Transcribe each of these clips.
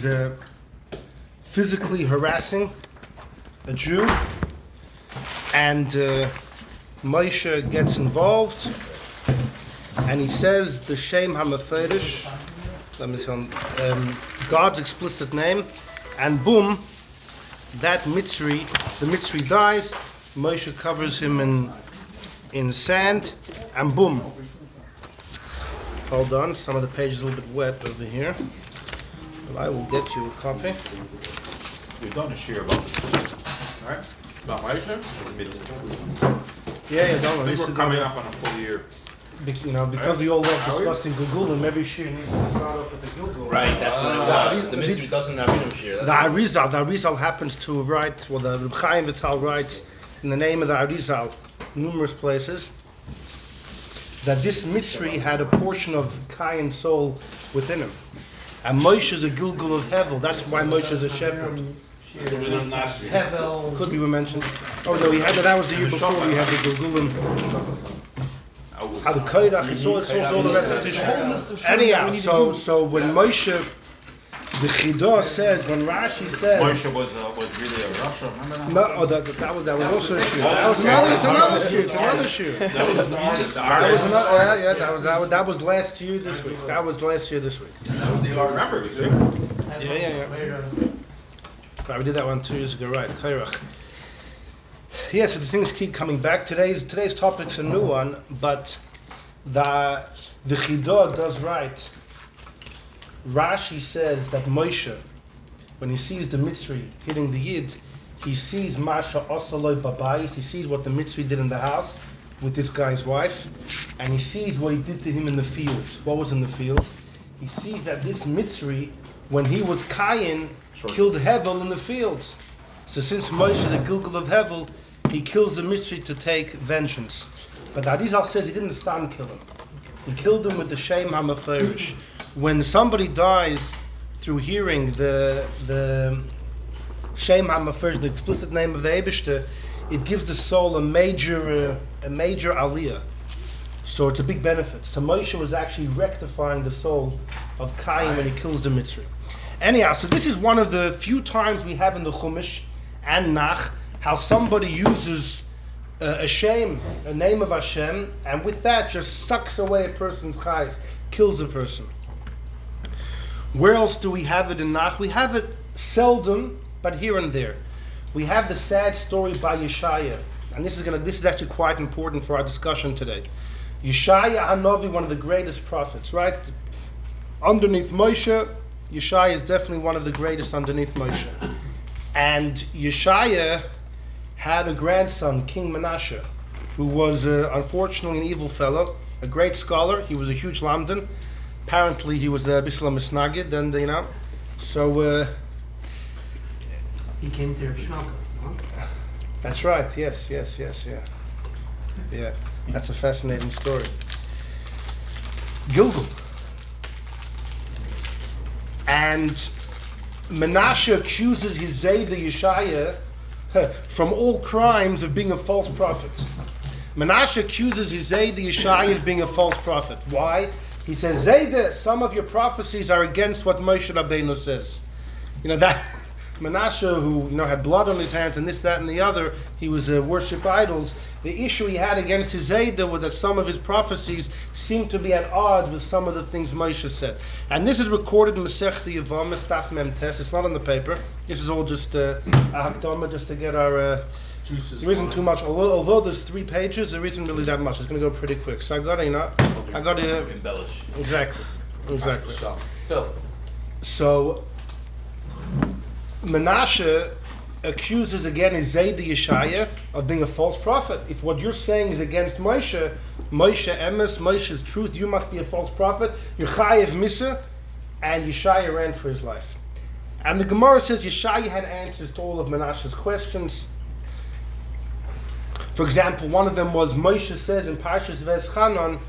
is physically harassing a Jew, and Moshe gets involved, and he says the Shem HaMeferish, let me tell him, God's explicit name, and boom, that Mitzri, the Mitzri dies. Moshe covers him in sand, and boom. Hold on, some of the pages are a little bit wet over here, but I will get you a copy. We've done a share about this, right? About Moshe? Yeah, don't I worry. think we're coming up on a full year. Because we all love discussing Gilgulim, every shir needs to start off with a Gilgul. Right, that's what it was. The Mitzvah doesn't have Avinum Shir. The Arizal happens to write, well, the Reb Chaim Vital writes in the name of the Arizal, numerous places, that this Mitzri had a portion of Kain soul within him. And Moshe is a Gilgul of Hevel. That's why Moshe is a shepherd. Hevel. Could be mentioned. Oh no, that was the year before we had the Gilgulim. How the Koirach, it's all the repetition. Anyhow, so when Moshe, the Chidah says, when Rashi says, Moshe was really a Russia, remember that? no, that was also a shoe. That was another shoe. It's another shoe. That was the artist. That was another. That was last year this week. That was last year this week. That was the artist. Remember, you see? Yeah. Right, we did that one 2 years ago, right? Koirach. Yeah, so the things keep coming back. Today's topic's a new one, but the Chidah does right. Rashi says that Moshe, when he sees the Mitzri hitting the Yid, he sees Masha Osaloi Babayis, he sees what the Mitzri did in the house with this guy's wife, and he sees what he did to him in the field. What was in the field? He sees that this Mitzri, when he was Kayin, killed Hevel in the field. So since Moshe is a Gilgul of Hevel, he kills the Mitzri to take vengeance. But Arizal says he didn't stand kill him. He killed him with the Shem HaMeferish. When somebody dies through hearing the Shem HaMeferish, the explicit name of the Eibishter, it gives the soul a major aliyah. So it's a big benefit. So Moshe was actually rectifying the soul of Cain when he kills the Mitzri. Anyhow, so this is one of the few times we have in the Chumash and Nach how somebody uses a shame, a name of Hashem, and with that just sucks away a person's chayes, kills a person. Where else do we have it in Nach? We have it seldom, but here and there. We have the sad story by Yeshaya, and this is actually quite important for our discussion today. Yeshaya Hanavi, one of the greatest prophets, right? Underneath Moshe, Yeshaya is definitely one of the greatest underneath Moshe. And Yeshaya had a grandson, King Menashe, who was unfortunately an evil fellow, a great scholar. He was a huge lamdan. Apparently he was a Bislam Misnagid, and so He came to Shmaka, huh? that's right, yes. Yeah, that's a fascinating story. Gilgul. And Menashe accuses his Zayda Yeshaya from all crimes of being a false prophet. Menashe accuses his Zayda Yeshaya of being a false prophet. Why? He says, Zayda, some of your prophecies are against what Moshe Rabbeinu says. That Menashe, who had blood on his hands and this, that, and the other, he was worshipped idols. The issue he had against his Zayda was that some of his prophecies seemed to be at odds with some of the things Moshe said. And this is recorded in Masechta Yevamos, Daf Mem Tes. It's not on the paper. This is all just a hakdama, just to get our... there isn't too much. Although there's 3 pages, there isn't really that much. It's going to go pretty quick. So I got to embellish. Exactly. Phil. So Menashe accuses again his Zayda Yeshaya of being a false prophet. If what you're saying is against Moshe Emes, Moshe's truth, you must be a false prophet. You're Chayev Misa, and Yeshaya ran for his life. And the Gemara says Yeshaya had answers to all of Menashe's questions. For example, one of them was Moshe says in Parshas Veschanon,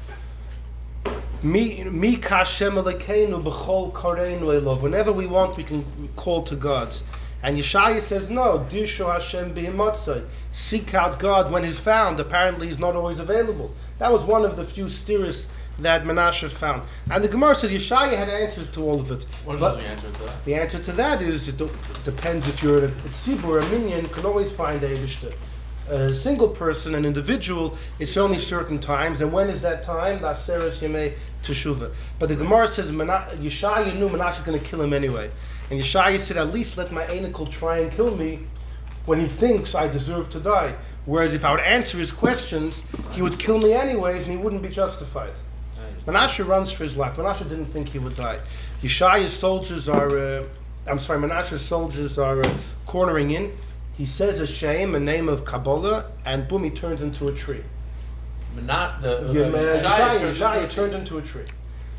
Mi kashem elekeinu b'chol kareinu elov. Whenever we want, we can call to God. And Yeshaya says, no, Dirshu Hashem b'himotzai. Seek out God when He's found. Apparently, He's not always available. That was one of the few stiris that Menashe found. And the Gemara says Yeshaya had answers to all of it. What is But the answer to that? the answer to that is it depends if you're a tzibur, a minion, can always find a Eibishter. A single person, an individual, it's only certain times. And when is that time? The Aseres Yemei Teshuvah. But the Gemara says Yeshaya knew Menashe is going to kill him anyway. And Yeshaya said, at least let my Anikel try and kill me when he thinks I deserve to die. Whereas if I would answer his questions, he would kill me anyways and he wouldn't be justified. Menashe runs for his life. Menashe didn't think he would die. Yeshaya's soldiers Menashe's soldiers are cornering in. He says a shame, a name of Kabbalah, and boom, he turns into a tree. Yeshaya turned into a tree.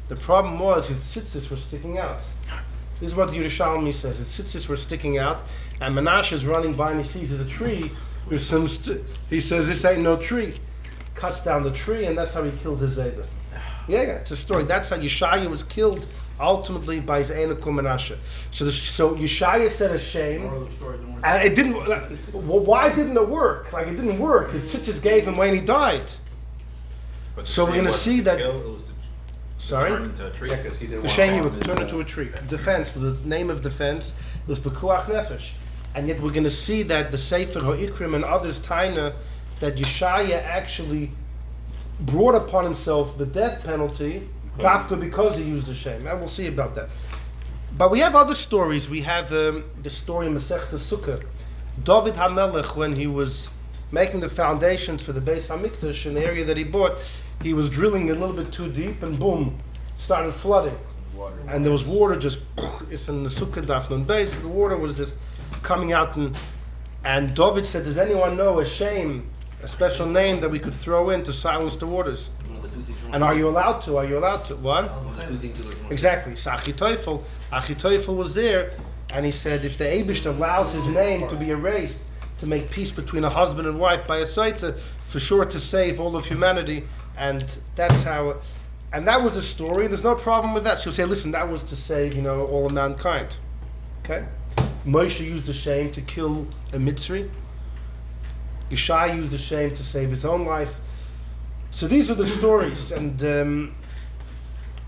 The problem was his tzitzis were sticking out. This is what the Yerushalmi says. His tzitzis were sticking out, and Menashe is running by and he sees there's a tree with some. He says, "This ain't no tree." Cuts down the tree, and that's how he killed his Zayda. Yeah, it's a story. That's how Yeshaya was killed ultimately by his Einikum Menashe. So Yeshaya said a shame, and it didn't. Well, why didn't it work? Like it didn't work. His tzitzis gave him when he died. So we're going to see that. Sorry? The shame would turn into a tree. Defense was the name of defense. It was Bekuach Nefesh. And yet we're going to see that the Sefer HaIkrim and others taina that Yeshaya actually brought upon himself the death penalty dafka because he used the shame. And we'll see about that. But we have other stories. We have the story in Masechta Sukkah. David HaMelech, when he was making the foundations for the Beis HaMikdash in the area that he bought, he was drilling a little bit too deep and boom, started flooding. And there was water just, it's in the Sukkah Dafnon base, the water was just coming out. And David said, does anyone know a shame, a special name that we could throw in to silence the waters? And are you allowed to? Are you allowed to? What? Exactly. So Achitophel was there, and he said, if the Eibush allows his name to be erased, to make peace between a husband and wife by a saita, for sure to save all of humanity. And that's how, and that was the story. There's no problem with that. She'll say, listen, that was to save, all of mankind. Okay? Moshe used the shame to kill a Mitzri. Yeshai used the shame to save his own life. So these are the stories. And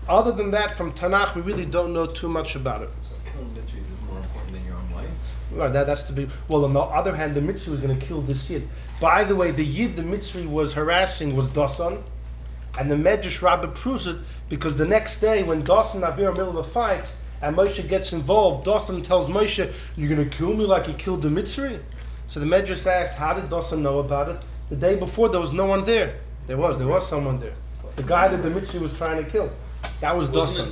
other than that, from Tanakh, we really don't know too much about it. So killing Mitzris is more important than your own life? Well, that's to be. Well, on the other hand, the Mitzri was going to kill this Yid. By the way, the Yid the Mitzri was harassing was Dasan, and the Medrash Rabbah proves it because the next day when Dasan and Avir are in the middle of a fight and Moshe gets involved, Dasan tells Moshe, "You're going to kill me like you killed the Mitzri?" So the Medrash asks, how did Dasan know about it? The day before, there was no one there. There was someone there. The guy that the Mitzri was trying to kill. That was Dasan.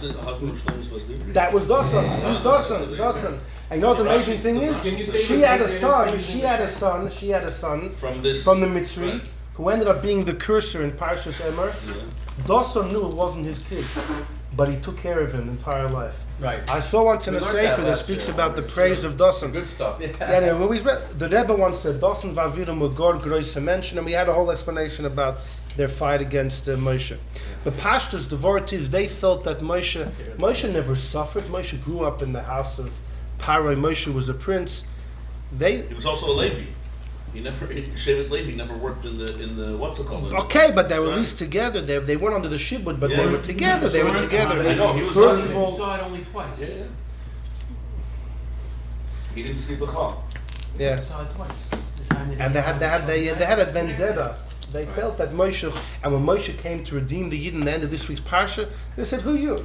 That was Dasan. It was Dasan. And you know what the amazing thing is? She had a son from the Mitzri, right, who ended up being the cursor in Parshas Emor. Yeah. Dasan knew it wasn't his kid, but he took care of him the entire life. Right. I saw once in a sefer that speaks about the praise of Dasan. Good stuff. Yeah. The Rebbe once said, Dasan v'Aviram were God groise mention, and we had a whole explanation about their fight against Moshe. Yeah. The pastors, the Vortis, they felt that Moshe never suffered. Moshe grew up in the house of Paroi. Moshe was a prince. He was also a Levi. Shevet Levi never worked in the what's it called? Okay, but they were at least together. They weren't under the shibud, but they were together. They were together. I know. First of all, saw it only twice. Yeah. He didn't sleep with Chal. Yeah. Saw it twice. And they had a vendetta. They felt that Moshe, and when Moshe came to redeem the Yid in the end of this week's Parsha, they said, who you?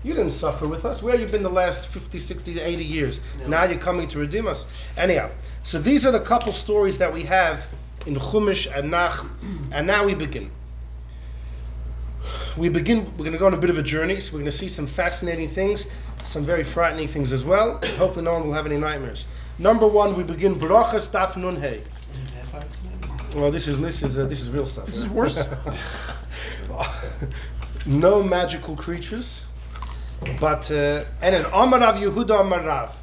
You didn't suffer with us. Where have you been the last 50, 60, 80 years? No. Now you're coming to redeem us. Anyhow, so these are the couple stories that we have in Chumash and Nach, and now we begin. We're going to go on a bit of a journey, so we're going to see some fascinating things, some very frightening things as well. Hopefully no one will have any nightmares. Number one, we begin Barachas Daf Nun Hey. Well, this is real stuff. This is worse. No magical creatures, but and it's Amarav Yehuda Amarav.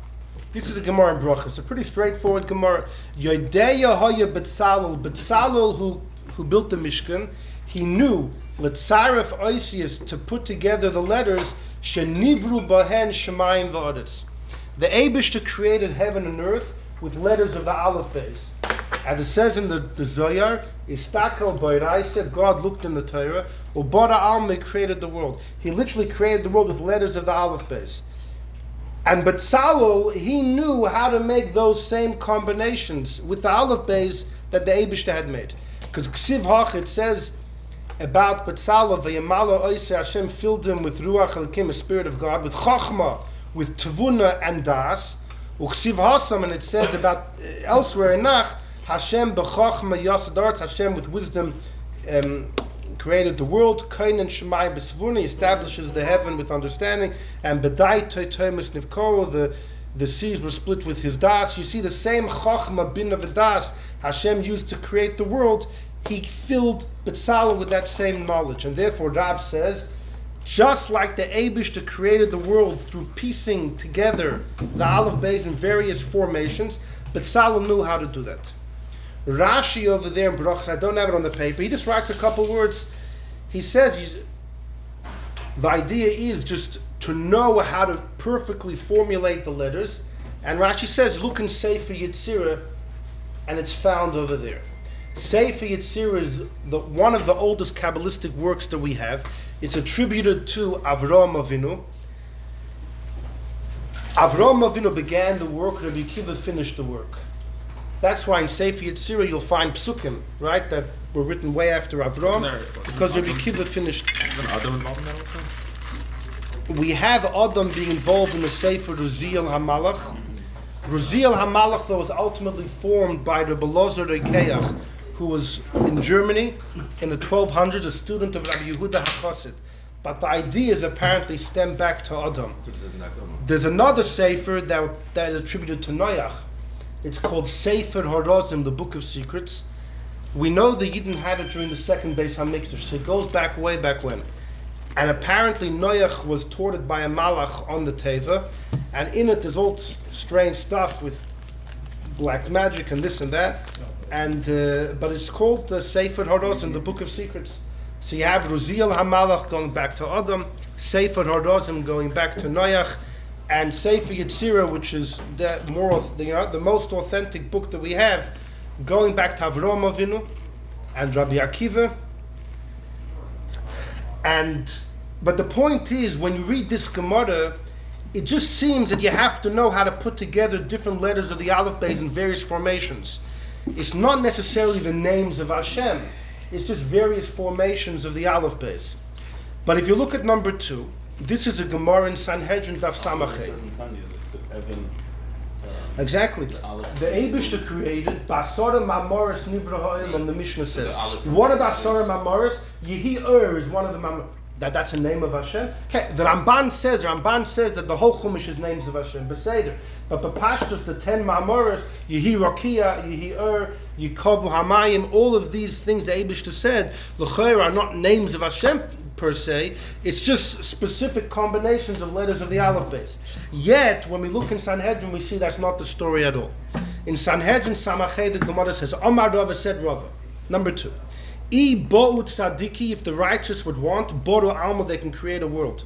This is a Gemara in Brachos. It's a pretty straightforward Gemara. Yodeya Hoya Betzalel who built the Mishkan, he knew Letzaref Oisius to put together the letters Shenivru Bahen Shemayim V'Aretz. The Eibishter created heaven and earth with letters of the Aleph base. As it says in the Zohar, Istakel Boiraisa, God looked in the Torah, Ubara Alme created the world. He literally created the world with letters of the Aleph base. And Betzalel, he knew how to make those same combinations with the Aleph base that the Eibishter had made. Because Ksiv Hach, it says about Betzalel, V'yamalo Oisei, Hashem filled him with Ruach Elokim, a spirit of God, with Chochmah, with Tevuna and Das. Uksiv Hasam, and it says about elsewhere in Nach, Hashem b'chochma yasadarts, Hashem with wisdom created the world. Kain and Shemai b'svuni, establishes the heaven with understanding. And B'dai toitomus nivkoro, the seas were split with his das. You see the same chochma bin of das Hashem used to create the world. He filled Betzalel with that same knowledge. And therefore Rav says, just like the Eibishter created the world through piecing together the Aleph Beis in various formations, Betzalel knew how to do that. Rashi over there in Brachos, I don't have it on the paper, he just writes a couple words. He says the idea is just to know how to perfectly formulate the letters. And Rashi says, look in Sefer Yetzirah, and it's found over there. Sefer Yetzirah is one of the oldest Kabbalistic works that we have. It's attributed to Avraham Avinu. Avraham Avinu began the work, Rabbi Akiva finished the work. That's why in Sefer Yetzirah you'll find psukim, right, that were written way after Avraham, because Rabbi Akiva finished. We have Adam being involved in the Sefer Ruziel HaMalach. Ruziel HaMalach, though, was ultimately formed by Rabbi Lozer Rekeach, who was in Germany in the 1200s, a student of Rabbi Yehuda HaChassid. But the ideas apparently stem back to Adam. There's another Sefer that is attributed to Noach. It's called Sefer Horozim, the Book of Secrets. We know the Yidden had it during the second Beis HaMikdash, so it goes back way back when. And apparently Noach was tortured by a malach on the Teva, and in it there's all strange stuff with black magic and this and that. And but it's called Sefer Horozim, the Book of Secrets. So you have Ruziel HaMalach going back to Adam, Sefer Horozim going back to Noach, and Sefer Yetzirah, which is the most authentic book that we have, going back to Avraham Avinu and Rabbi Akiva. But the point is, when you read this Gemara, it just seems that you have to know how to put together different letters of the Aleph Beis in various formations. It's not necessarily the names of Hashem. It's just various formations of the Aleph Beis. But if you look at number 2, this is a Gemara in Sanhedrin Daf Samachay. Exactly. The Eibishter created Basara Mamoris Nivra Ha'olam, the Mishnah says. What are the Asara Mamoris? Yehi is one of the Mamoris. That's a name of Hashem. Okay, the Ramban says that the whole Chumash is names of Hashem, Beseder. But Bepashtus, the 10 Mamoros, Yehi Rakia, Yehi Yikovu Hamayim, all of these things the Eibishter said, L'chayr are not names of Hashem per se, it's just specific combinations of letters of the Aleph Beis. Yet, when we look in Sanhedrin, we see that's not the story at all. In Sanhedrin Samachay, the Gemara says, Omar Rava said Rava. Number 2. I bo'ut tzadiki, if the righteous would want, boru alma, they can create a world.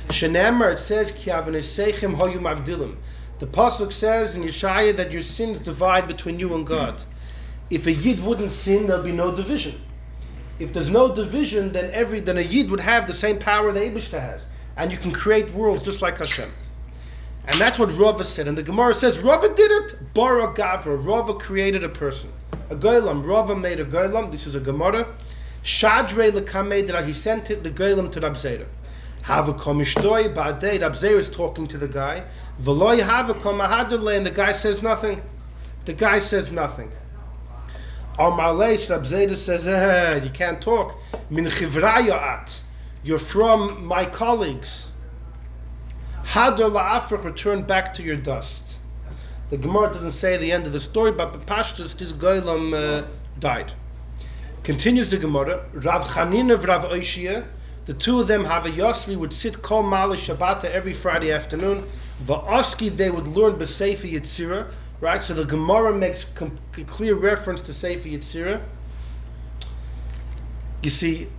Shenemar, it says, ki avaneseichem hoyu mavdilim. The pasuk says in Yeshaya that your sins divide between you and God. If a yid wouldn't sin, there'll be no division. If there's no division, then a yid would have the same power the Eibishter has, and you can create worlds just like Hashem. And that's what Rava said. And the Gemara says, Rava did it. Bara Gavra. Rava created a person. A Goylam. Rava made a Goylam. This is a Gemara. Shadre lekamedra. He sent it, the Goylam, to Rabzeira. Havakom ishtoi ba'adei. Rabzeira is talking to the guy. V'loy havakom ahadule. And the guy says nothing. The guy says nothing. Armalesh, Rabzeira says, you can't talk. Min chivrayat. You're from my colleagues. Hadar la'afrach, return back to your dust. The Gemara doesn't say the end of the story, but the Pashtus, this Goylam died. Continues the Gemara, Rav Chanina and Rav Oishia, the two of them have a Yosvi, would sit Kol Mali Shabbat every Friday afternoon. Va'oski, they would learn B'Sefer Yetzirah, right? So the Gemara makes clear reference to Sefer Yetzirah. You see,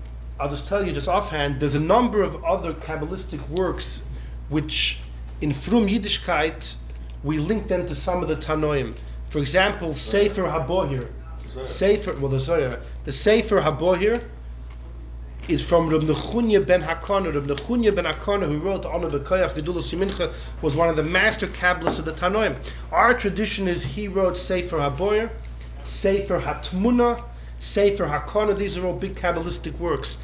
I'll just tell you just offhand, there's a number of other Kabbalistic works which in Frum Yiddishkeit, we link them to some of the Tanoim. For example, Sefer HaBohir. The Sefer HaBohir is from Reb Nechunya ben Hakana. Reb Nechunya ben Hakana, who wrote Ana B'Koyach Gedulas Yimincha, was one of the master Kabbalists of the Tanoim. Our tradition is he wrote Sefer HaBohir, Sefer HaTmuna, Sefer HaKana. These are all big Kabbalistic works.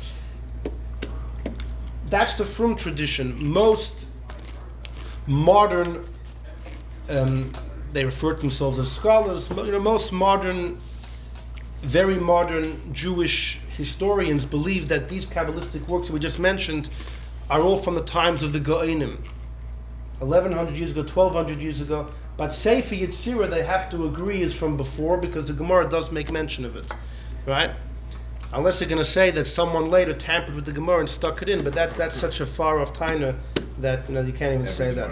That's the Frum tradition. Most modern, they refer to themselves as scholars. Most modern, very modern Jewish historians believe that these Kabbalistic works that we just mentioned are all from the times of the Go'enim, 1100 years ago, 1200 years ago. But Sefer Yetzirah, they have to agree, is from before, because the Gemara does make mention of it, right? Unless they're going to say that someone later tampered with the Gemara and stuck it in, but that's such a far off taina that you can't even say that.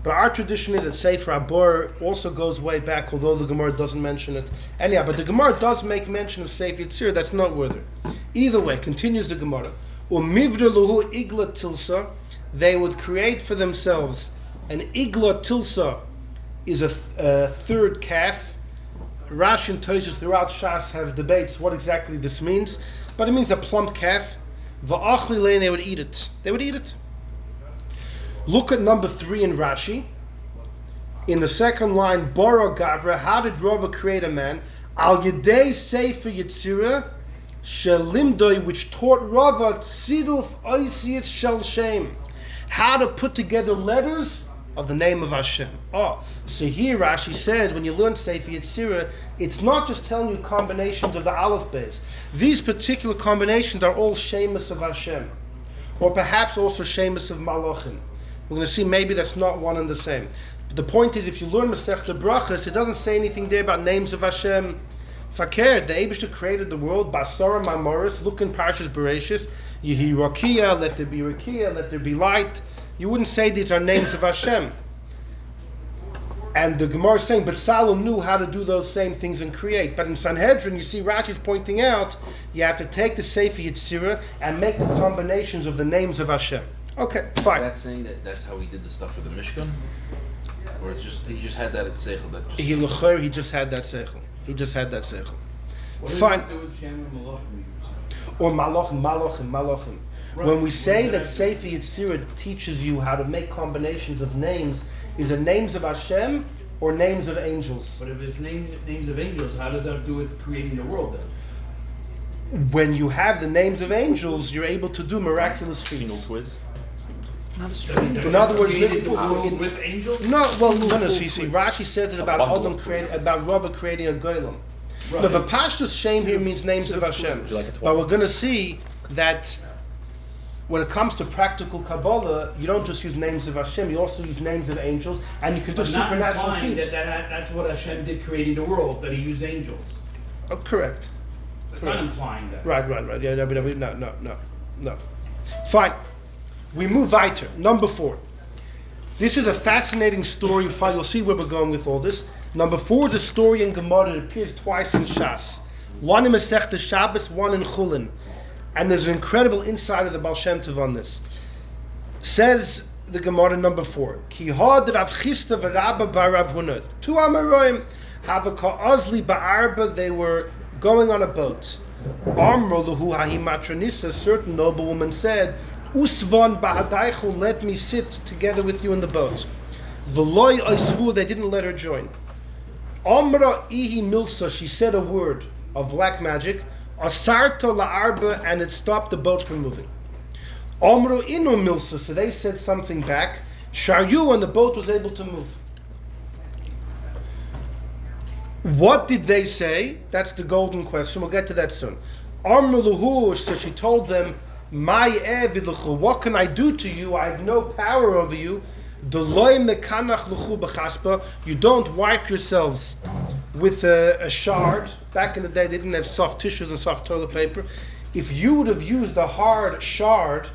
But our tradition is that Sefer HaBohir also goes way back, although the Gemara doesn't mention it. Anyhow, but the Gemara does make mention of Sefer Yetzirah. That's noteworthy. Either way, continues the Gemara. Umivra luhu igla tilsa. They would create for themselves an igla tilsa, is a third calf. Rashi and Tosfos throughout Shas have debates what exactly this means, but it means a plump calf. Va'achli lein, they would eat it. They would eat it. Look at number 3 in Rashi. In the second line, Boro Gavra, how did Rava create a man? Al Yedei Sefer Yetzirah Shelimdoi, which taught Rava Tziruf Oisiyat Shel Shem, how to put together letters of the name of Hashem. So here Rashi says, when you learn Sefer Yetzirah, it's not just telling you combinations of the Aleph Beis. These particular combinations are all Shemus of Hashem, or perhaps also Shemus of Malachim. We're going to see maybe that's not one and the same. But the point is, if you learn Masechta Brachos, it doesn't say anything there about names of Hashem. Fakir, the Eibishter created the world, Basara Mamoris, look in Parshas Bereshis, Yehi Rakia, let there be Rakia, let there be light. You wouldn't say these are names of Hashem. And the Gemara is saying, but Salom knew how to do those same things and create. But in Sanhedrin, you see Rashi's pointing out, you have to take the Sefer Yetzirah and make the combinations of the names of Hashem. Okay, fine. That's saying that that's how he did the stuff for the Mishkan? Or it's just, he just had that at Seichel? He just had that Seichel. He just had that Seichel. Fine. Or Malachim. Right. When we say that Sefer Yetzirah teaches you how to make combinations of names, is it names of Hashem or names of angels? But if it's names of angels, how does that have to do with creating the world then? When you have the names of angels, you're able to do miraculous feats. In other words, with angels? No. See, Rashi says it about Adam about Rava creating a golem. Right. No, but Pashtus Shem here means names of Hashem. But we're going to see that when it comes to practical Kabbalah, you don't just use names of Hashem, you also use names of angels, and you can do supernatural feats. That's what Hashem did creating the world, that he used angels. Oh, correct. It's not implying that. Right. Yeah, no. Fine. We move weiter. Number 4. This is a fascinating story. You'll see where we're going with all this. Number 4 is a story in Gemara. It appears twice in Shas. One in Masechta Shabbos, one in Chulin. And there's an incredible insight of the Baal Shem Tov on this. Says the Gemara number 4. Ki had Rav Chisda v'Rabba bar Rav Huna. 2 Amoraim havaka azli ba'arba. They were going on a boat. Amro luhu hahimatronisa. A certain noblewoman said, Usvan ba'adaichu, let me sit together with you in the boat. V'loy oisvu, they didn't let her join. Amra ihi milsa, she said a word of black magic. Asarta la'arba, and it stopped the boat from moving. Amru inu milsa, so they said something back. Sharyu, and the boat was able to move. What did they say? That's the golden question. We'll get to that soon. Amru luhu, so she told them, My eviluchu, what can I do to you? I have no power over you. Deloy mekanach luchu b'chaspa. You don't wipe yourselves with a shard. Back in the day, they didn't have soft tissues and soft toilet paper. If you would have used a hard shard,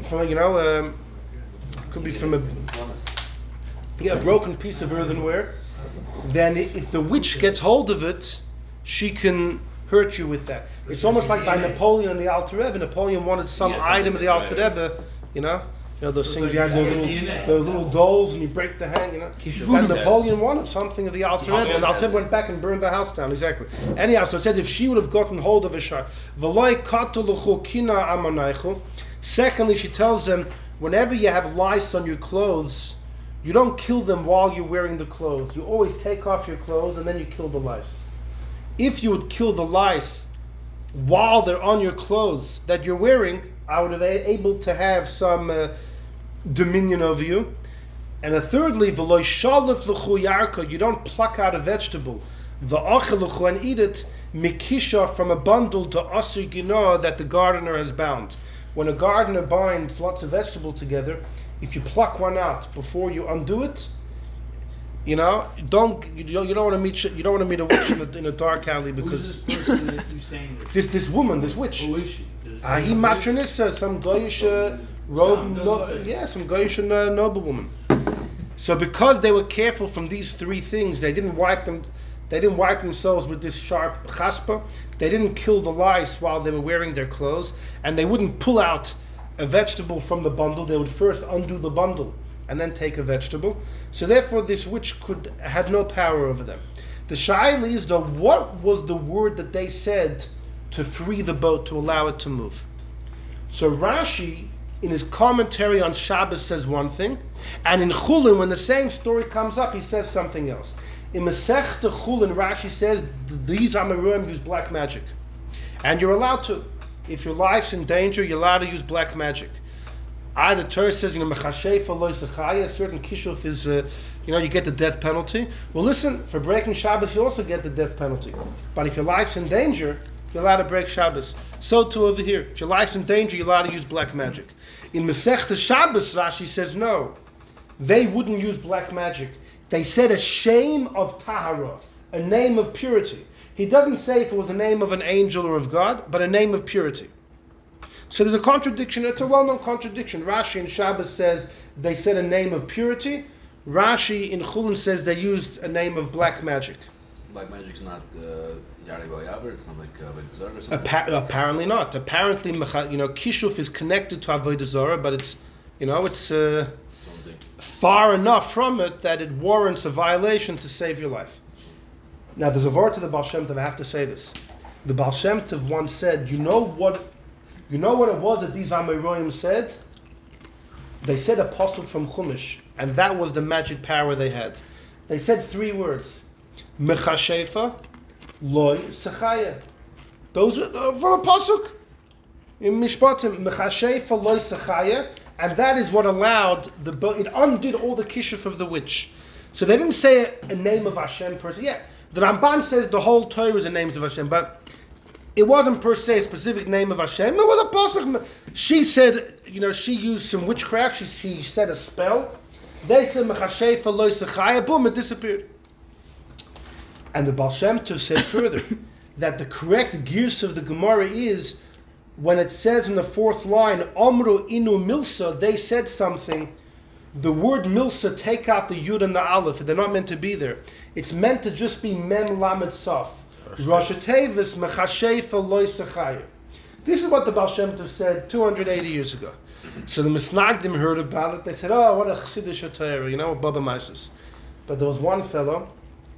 from could be from a broken piece of earthenware, then if the witch gets hold of it, she can hurt you with that. It's almost like by Napoleon and the Alter Rebbe. Napoleon wanted some item of the Alter Rebbe, You know those So things it's you have like those DNA. little dolls and you break the hang, you know. And Napoleon wanted something of the Alter Rebbe, and the Alter Rebbe went back and burned the house down. Exactly. Anyhow, so it said if she would have gotten hold of a shar, v'loi katu l'chu kina amanaychu. Secondly, she tells them, whenever you have lice on your clothes, you don't kill them while you're wearing the clothes. You always take off your clothes and then you kill the lice. If you would kill the lice while they're on your clothes that you're wearing, I would have able to have some dominion over you. And thirdly, v'lo shalif l'chu yarka, you don't pluck out a vegetable, v'achel l'chu, and eat it, mikisha, from a bundle to asir gino that the gardener has bound. When a gardener binds lots of vegetables together, if you pluck one out before you undo it, you don't want to meet a witch in a dark alley, because Who's this person that you're saying this? this woman, this witch. Who is she? Does it say He who it is? matronissa, some goyish some goyish noblewoman. So because they were careful from these three things, they didn't wipe themselves with this sharp chaspa. They didn't kill the lice while they were wearing their clothes, and they wouldn't pull out a vegetable from the bundle. They would first undo the bundle and then take a vegetable. So therefore, this witch had no power over them. The shaila is though, what was the word that they said to free the boat, to allow it to move? So Rashi, in his commentary on Shabbos, says one thing, and in Chulin, when the same story comes up, he says something else. In Masechta Chulin, Rashi says these Amoraim use black magic, and you're allowed to. If your life's in danger, you're allowed to use black magic. The Torah says, Mechashefa lo yisachaya, a certain kishuf is, you get the death penalty. Well, listen, for breaking Shabbos, you also get the death penalty. But if your life's in danger, you're allowed to break Shabbos. So too over here. If your life's in danger, you're allowed to use black magic. In Masechta Shabbos, Rashi says no. They wouldn't use black magic. They said a shame of tahara, a name of purity. He doesn't say if it was a name of an angel or of God, but a name of purity. So there's a contradiction. It's a well-known contradiction. Rashi in Shabbos says they said a name of purity. Rashi in Chulin says they used a name of black magic. Black magic's not Yari Yaver. It's not like Avodah Zarah or something. Apparently not. Apparently, kishuf is connected to Avodah Zarah, but it's far enough from it that it warrants a violation to save your life. Now, there's a word to the Baal Shem Tov. I have to say this. The Baal Shem Tov once said, you know what it was that these Amoraim said? They said a pasuk from Chumash, and that was the magic power they had. They said three words: Mechashefa, Loy, Sechaya. Those are from a pasuk in Mishpatim. Mechashefa, Loy, Sechaya, and that is what allowed it undid all the kishuf of the witch. So they didn't say a name of Hashem per se. Yeah, the Ramban says the whole Torah is the names of Hashem, but it wasn't per se a specific name of Hashem. It was a pasuk. She said, she used some witchcraft. She said a spell. They said Mechashefa Lo Sechaya. Boom, it disappeared. And the Baal Shem Tov said further that the correct gears of the Gemara is when it says in the fourth line, Omru Inu Milsa, they said something. The word Milsa, take out the Yud and the Aleph. They're not meant to be there. It's meant to just be Mem Lamed Saf. Rosh Tevis Mechashefa Lo Sechaya. This is what the Baal Shem Tov said 280 years ago. So the Misnagdim heard about it. They said, what a Chassidish Torah, what Baba Mises. But there was one fellow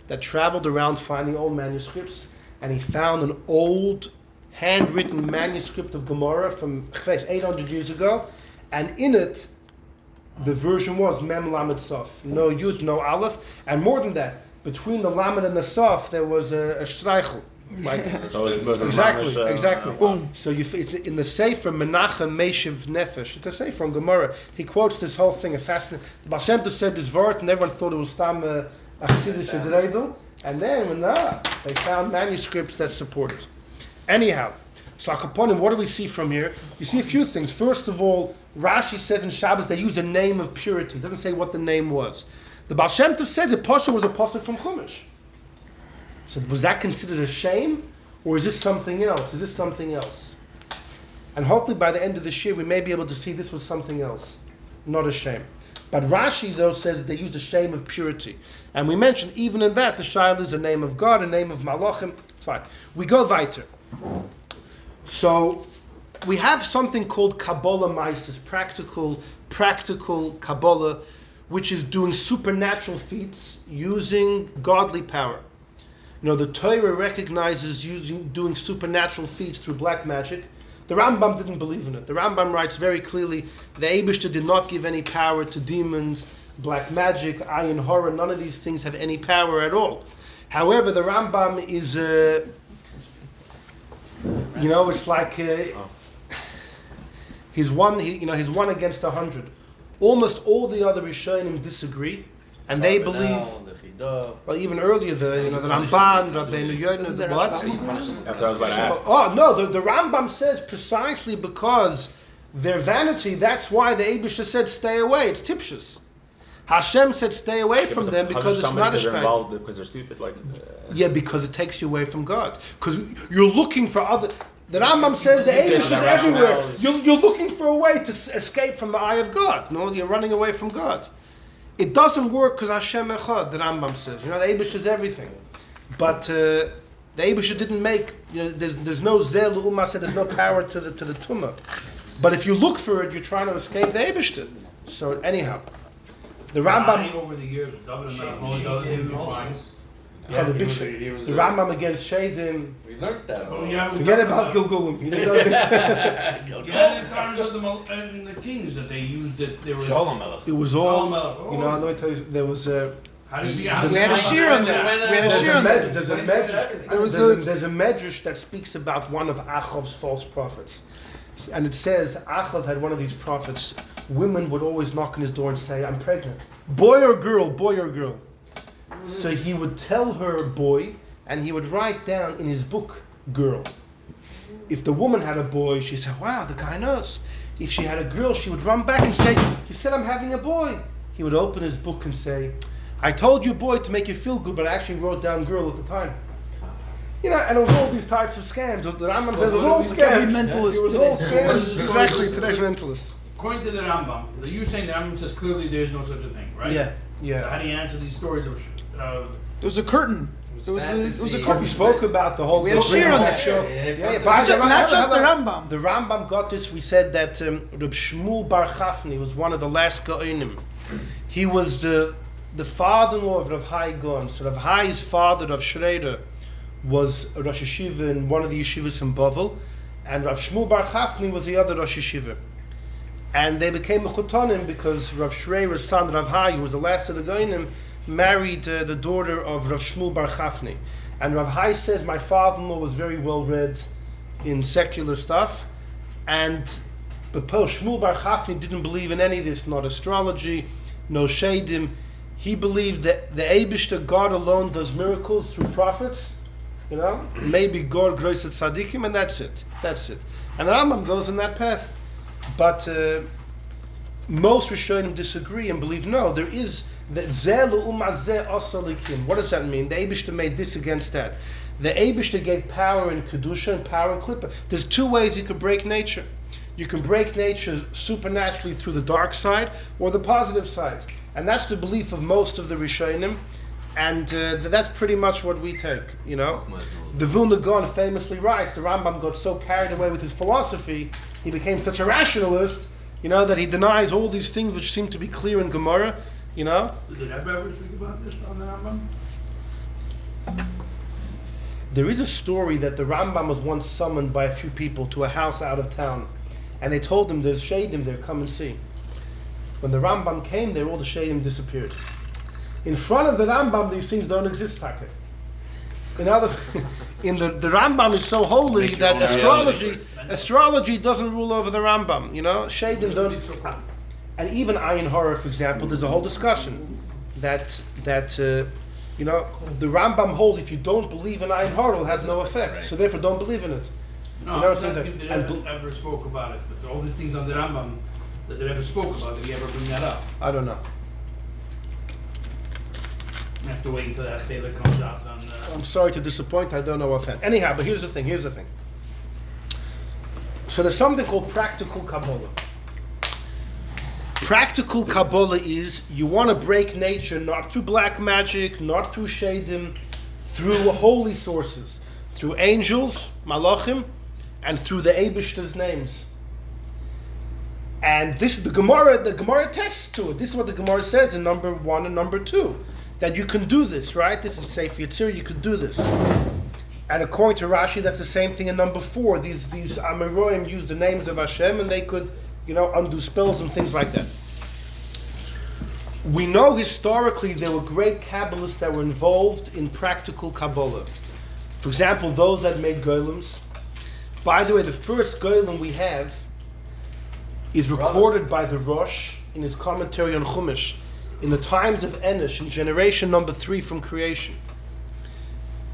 that traveled around finding old manuscripts, and he found an old handwritten manuscript of Gemara from 800 years ago, and in it, the version was Mem Lamed Saf. No Yud, no Aleph, and more than that, between the Lamed and the Saf, there was a streichel. So it's exactly. So it's in the Sefer Menachem Meshiv Nefesh. It's a Sefer from Gemara. He quotes this whole thing. A fascinating. The Baal Shem Tov said this word, and everyone thought it was Stam a Chassidish Dreidel. And then they found manuscripts that support it. Anyhow, so Akaponim, what do we see from here? You see a few things. First of all, Rashi says in Shabbos they used a name of purity. It doesn't say what the name was. The Baal Shem Tov says that Pasha was a pasuk from Chumash. So was that considered a shame? Or is this something else? And hopefully by the end of this year we may be able to see this was something else, not a shame. But Rashi though says they used a shame of purity. And we mentioned even in that the Shaila is a name of God, a name of Malachim. Fine. We go weiter. So we have something called Kabbalah Mises, practical Kabbalah, which is doing supernatural feats using godly power. The Torah recognizes doing supernatural feats through black magic. The Rambam didn't believe in it. The Rambam writes very clearly, the Eibishter did not give any power to demons, black magic, ayin hara. None of these things have any power at all. However, the Rambam is, it's like he's one against 100. Almost all the other Rishonim disagree, and they believe. Well, even earlier, the Ramban, Rabbeinu Yonah, what? That's what I was about to ask. The Rambam says precisely because their vanity. That's why the Eibishter said, "Stay away." It's tipshus. Hashem said, "Stay away from them because it's not a shkaim." Because they're stupid, Yeah, because it takes you away from God. Because you're looking for other. The Rambam says the Eibush is everywhere. You're looking for a way to escape from the eye of God. No, you're running away from God. It doesn't work because Hashem Echad, the Rambam says. The Eibush is everything. But the Eibush didn't make, there's no Zel Ummah, said there's no power to the Tumah. But if you look for it, you're trying to escape the Eibush. So anyhow, the Rambam... over the years, Yeah, the big shit. The Rambam against Shadim. We learned that. Forget about Gilgulim. In times of the kings that they used it, they were. Shalom Melech. It was all, Shalom let me tell you, there was How does he We had a shear on that. We had a shear on that. there's a medrash that speaks about one of Achav's false prophets. And it says, Achav had one of these prophets, women would always knock on his door and say, "I'm pregnant." Boy or girl, boy or girl. So he would tell her boy, and he would write down in his book, girl. If the woman had a boy, she'd say, "Wow, the guy knows." If she had a girl, she would run back and say, "You said I'm having a boy." He would open his book and say, "I told you boy to make you feel good, but I actually wrote down girl at the time." And it was all these types of scams. The Rambam says it was all scams. Mentalist It was all scams. Exactly, today's mentalist. According to the Rambam, you're saying the Rambam says clearly there is no such a thing, right? Yeah. How do you answer these stories of? There was a curtain. It was a We curtain. spoke about the whole. We had a shear on that. show. Not just the Rambam. The Rambam got this. We said that Reb Shmuel Bar Chafni was one of the last Gaonim. He was the father-in-law of Rav Hai Gaon. So Rav Hai's father, Rav Schrader, was a Rosh Yeshiva in one of the yeshivas in Bavel, and Rav Shmuel Bar Chafni was the other Rosh Yeshiva. And they became a Chutonim because Rav Schrader's son, Rav Hai, who was the last of the Gaonim, married the daughter of Rav Shmuel Bar Chafni. And Rav Hai says, my father-in-law was very well read in secular stuff, but Shmuel Bar Chafni didn't believe in any of this, not astrology, no shadim. He believed that the Eibishter, God alone, does miracles through prophets, maybe God, Grois et Tzadikim, and that's it. And the Rambam goes in that path. But most Rishonim disagree and believe, no, there is that Zeh Ummah Zeh Asalikim. What does that mean? The Eibishter made this against that. The Eibishter gave power in Kedusha and power in Klippa. There's two ways you can break nature. You can break nature supernaturally through the dark side or the positive side. And that's the belief of most of the Rishonim. And that's pretty much what we take, The Vilna Gaon famously writes, the Rambam got so carried away with his philosophy, he became such a rationalist, that he denies all these things which seem to be clear in Gemara, Did the Rebbe ever speak about this on the Rambam? There is a story that the Rambam was once summoned by a few people to a house out of town, and they told him there's shadim there, come and see. When the Rambam came there, all the shadim disappeared. In front of the Rambam, these things don't exist, Taka. The Rambam is so holy that astrology doesn't rule over the Rambam. Shadim don't. And even ayin hara, for example, there's a whole discussion that the Rambam holds if you don't believe in ayin hara, it has no effect. So therefore, don't believe in it. No, I was asking if the Rebbe ever spoke about it. There's all these things on the Rambam that the Rebbe spoke about. Did he ever bring that up? I don't know. I have to wait until that Taylor comes out. I'm sorry to disappoint. I don't know offhand. Anyhow, but here's the thing. So there's something called practical Kabbalah. Practical Kabbalah is you want to break nature not through black magic, not through shadim, through holy sources, through angels, malachim, and through the Eibishter's names. And this the Gemara attests to it. This is what the Gemara says in number 1 and number 2, that you can do this, right? This is Sefer Yetzirah, you can do this. And according to Rashi, that's the same thing in number 4. These Amoraim used the names of Hashem, and they could, undo spells and things like that. We know historically there were great Kabbalists that were involved in practical Kabbalah. For example, those that made golems. By the way, the first golem we have is recorded by the Rosh in his commentary on Chumash in the times of Enosh, in generation number 3 from creation.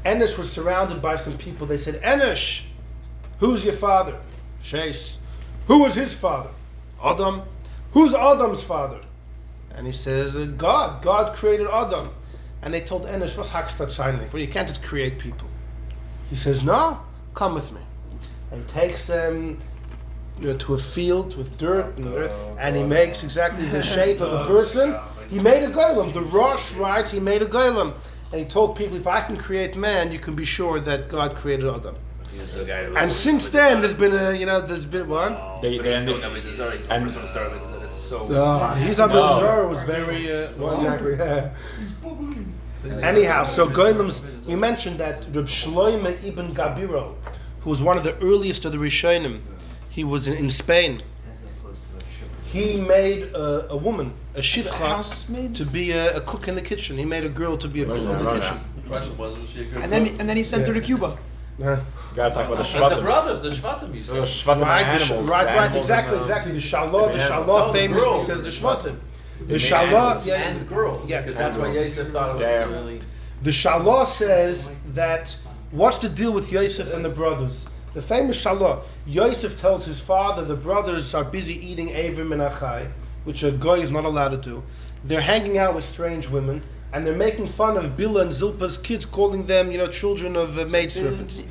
Enosh was surrounded by some people. They said, Enosh, who's your father? Shais. Who was his father? Adam. Who's Adam's father? And he says, God. God created Adam. And they told Enosh, what's Hakstat Shainik? Well, you can't just create people. He says, no, come with me. And he takes them to a field with dirt and earth, and he makes exactly the shape of a person. He made a golem. The Rosh writes he made a golem. And he told people, if I can create man, you can be sure that God created Adam. And since then, there's been one. His Avodah Zarah was very, Anyhow, so golems, we mentioned that Reb Shloime ibn Gabiro, who was one of the earliest of the Rishonim, he was in Spain. He made a woman, a shifcha, to be a cook in the kitchen. He made a girl to be a cook in the kitchen. And then he sent her to Cuba. Gotta talk about the But the brothers, the Shvatim, you said. Right, exactly. The Shalah famously says the Shvatim. The Shalah, And the girls, because that's why Yosef thought it was really... The Shalah says that, what's the deal with Yosef and the brothers? The famous Shalah, Yosef tells his father the brothers are busy eating Avim and Achai, which a guy is not allowed to do. They're hanging out with strange women, and they're making fun of Bilhah and Zilpah's kids, calling them, children of maidservants.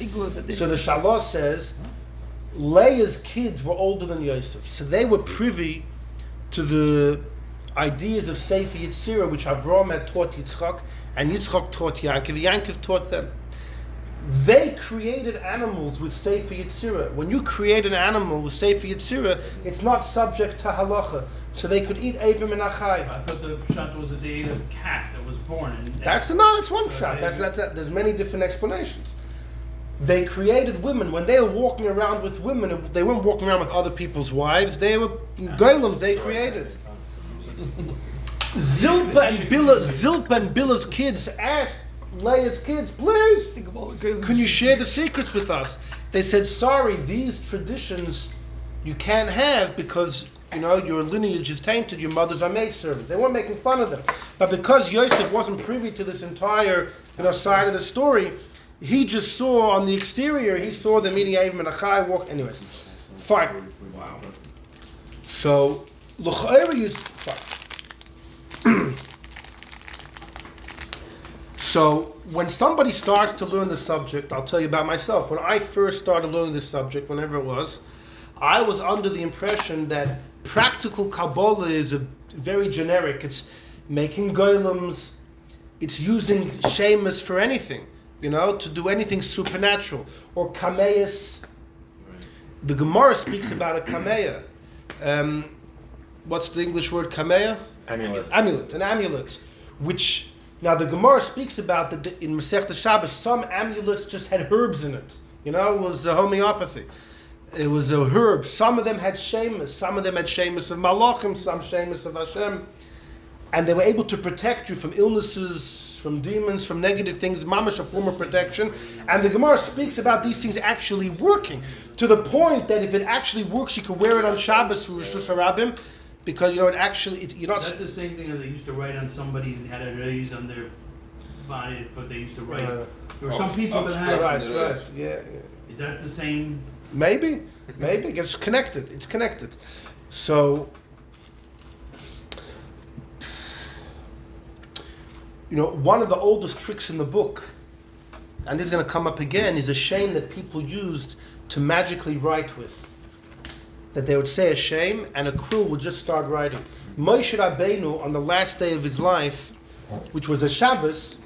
So the Shalah says, Leah's kids were older than Yosef, so they were privy to the ideas of Sefer Yetzirah, which Avraham had taught Yitzchak, and Yitzchak taught Yankov. Yankov taught them. They created animals with Sefer Yetzirah. When you create an animal with Sefer Yetzirah, it's not subject to halacha. So they could eat Avim and Achai. I thought the pshat was that they ate a cat that was born. That's one pshat. There's many different explanations. They created women. When they were walking around with women, they weren't walking around with other people's wives. They were golems they created. Zilpah and Bilhah's kids asked Leah's kids, please, can you share the secrets with us? They said, sorry, these traditions you can't have because, your lineage is tainted, your mothers are maidservants. They weren't making fun of them. But because Yosef wasn't privy to this entire, side of the story, he just saw on the exterior, he saw them eating Avim and Achai, walk, anyways. Fine. Wow. So, So when somebody starts to learn the subject, I'll tell you about myself. When I first started learning this subject, whenever it was, I was under the impression that practical Kabbalah is very generic. It's making golems, it's using shemus for anything, to do anything supernatural. Or kameis. The Gemara speaks about a kameya. What's the English word kameya? Amulet, an amulet, which... Now the Gemara speaks about that in Masechta Shabbos, some amulets just had herbs in it. It was homeopathy. It was a herb. Some of them had shemus. Some of them had shemus of Malachim. Some shemus of Hashem. And they were able to protect you from illnesses, from demons, from negative things. Mamash, a form of protection. And the Gemara speaks about these things actually working to the point that if it actually works, you can wear it on Shabbos through Rishus Harabim. Because you're not. Is that the same thing that they used to write on somebody who had a raise on their body? That's what they used to write. There were some people that had. Right. Yeah. Is that the same? Maybe. It's connected. So, one of the oldest tricks in the book, and this is going to come up again, is a shame that people used to magically write with. That they would say a shame, and a quill would just start writing. Moshe Rabbeinu, on the last day of his life, which was a Shabbos,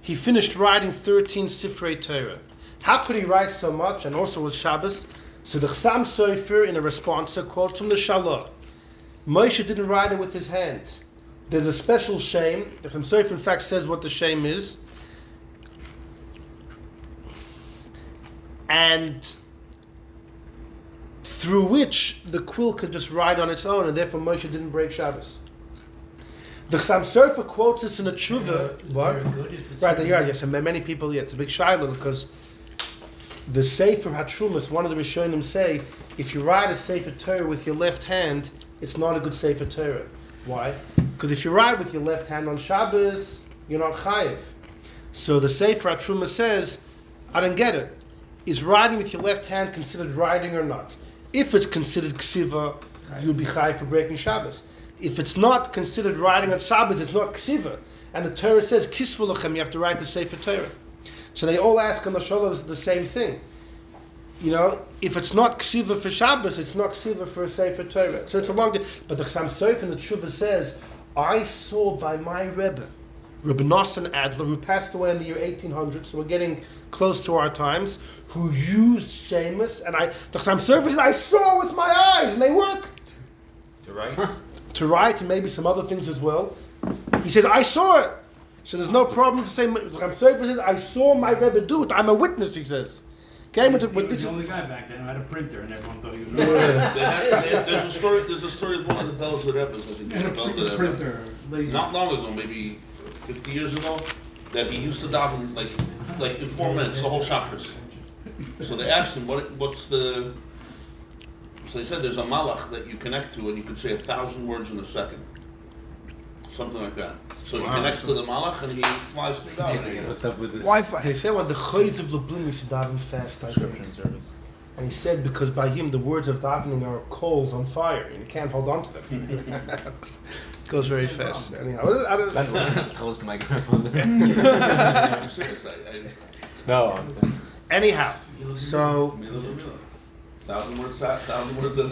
he finished writing 13 Sifrei Torah. How could he write so much? And also was Shabbos. So the Chassam Sofer in a response quotes from the Shalah. Moshe didn't write it with his hand. There's a special shame. The Chassam Sofer in fact says what the shame is. And through which the quill could just write on its own, and therefore Moshe didn't break Shabbos. The Chassam Sofer quotes this in a tshuva. What? Right, you're right, yes, and many people, yeah, it's a big shiloh because the Sefer HaTrumas, one of the Rishonim say, if you write a Sefer Torah with your left hand, it's not a good Sefer Torah. Why? Because if you write with your left hand on Shabbos, you're not chayiv. So the Sefer HaTrumas says, I don't get it. Is writing with your left hand considered writing or not? If it's considered ksiva, you'd be chayiv for breaking Shabbos. If it's not considered writing on Shabbos, it's not ksiva. And the Torah says, kisvu lechem, you have to write the Sefer Torah. So they all ask on the Shalah the same thing. You know, if it's not ksiva for Shabbos, it's not ksiva for a Sefer Torah. So it's a long day. But the Chassam Sofer in the Tshuva says, I saw by my Rebbe, Rebbe Nosson Adler, who passed away in the year 1800, so we're getting close to our times, who used Shemus, and the Chassam Sofer says, I saw with my eyes, and they work. To write? To write, and maybe some other things as well. He says, I saw it. So there's no problem to say, the Chassam Sofer says, I saw my Rebbe do it. I'm a witness, he says. Okay, He was the only guy back then who had a printer, and everyone thought he was There's a story of one of the Bells that happens. I think and a the Bells freaking that printer. Laser. not long ago, maybe 50 years ago, that he used to daven like in 4 minutes, the whole chakras. So they asked him, what's the... So they said there's a malach that you connect to and you can say 1,000 words in a second. Something like that. So he connects to the malach and he flies through that. What's up with this? Wi-Fi. They say when the Chayz of Lublin used to daven fast, I think. Subscription service. And he said because by him the words of davening are coals on fire and you can't hold on to them. It goes very fast. Anyhow, Close to my grandmother. I'm serious. No, I'm saying. anyhow, so 1,000 words at a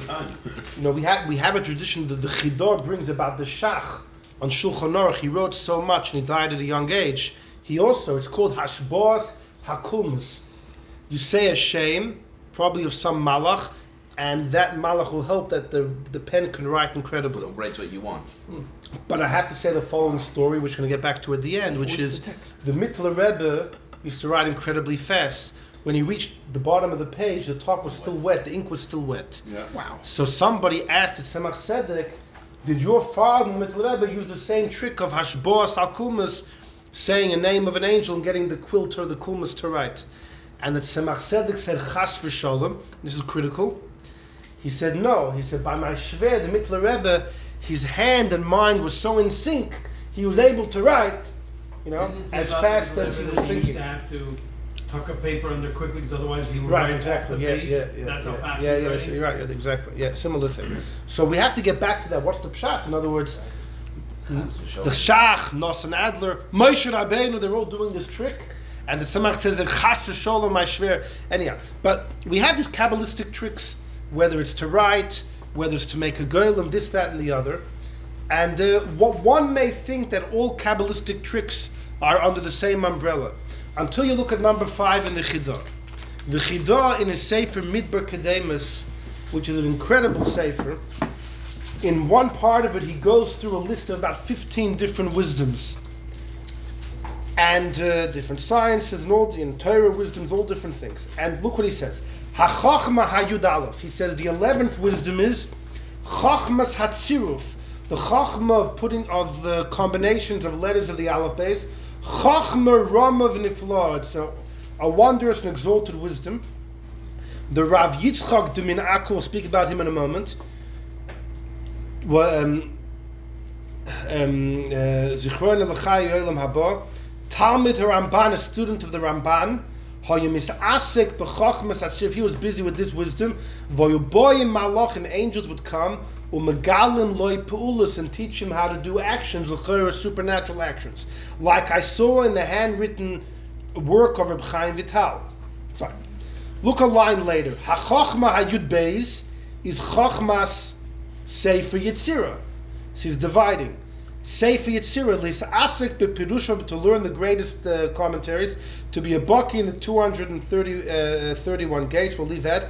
time. you know we have a tradition that the Chidor brings about the Shach on Shulchan Aruch. He wrote so much and he died at a young age. He also, it's called Hashbos Hakumus. You say a shame, probably of some malach, and that malach will help that the pen can write incredibly. So write what you want. But I have to say the following story, which we're going to get back to at the end, which is the Mittler Rebbe used to write incredibly fast. When he reached the bottom of the page, the top was still wet, the ink was still wet. Yeah. Wow. So somebody asked at Tzemach Tzedek, did your father, the Mittler Rebbe, use the same trick of Hashboas Al-Kulmus, saying a name of an angel and getting the quilt or the Kulmus to write? And the Tzemach Tzedek said, Chas v'sholem, this is critical. He said, no. He said, by my shver, the Mittler Rebbe, his hand and mind was so in sync, he was able to write, as fast as he was He used thinking. to have to tuck a paper under quickly, because otherwise he would Right, write exactly. off the page. That's how fast he was that's, writing. you're right. Exactly. Yeah, similar thing. So we have to get back to that. What's the pshat? In other words, the Shach, Nosson Adler, Moshe Rabbeinu, they're all doing this trick, and the Tzemach says that Chas v'sholem my shver. Anyhow, but we have these Kabbalistic tricks, whether it's to write, whether it's to make a golem, this, that, and the other. And what one may think that all Kabbalistic tricks are under the same umbrella, until you look at number 5 in the Chidah. The Chidah in his Sefer Midbar Kedemus, which is an incredible Sefer, in one part of it he goes through a list of about 15 different wisdoms. And different sciences and all, Torah wisdoms, all different things. And look what he says. Ha-chochma ha-yud aleph. He says the 11th wisdom is chochmas hatziruf, the chochma of the combinations of letters of the alphabets. Chochma rama v'nifla. It's a wondrous and exalted wisdom. The Rav Yitzchak de Min'ak, we'll speak about him in a moment. Zichrona l'chai yolam haba. Talmid HaRamban, a student of the Ramban. If he was busy with this wisdom, malachim, angels would come, and teach him how to do actions, supernatural actions, like I saw in the handwritten work of Reb Chaim Vital. Fine. Look a line later. Ha-chochma ha-yud beis is chochmas sefer yitzira. She's dividing. Sefer Yetzirah, Lisasik B'Pirushim, to learn the greatest commentaries, to be a Baki in the 231 gates, we'll leave that.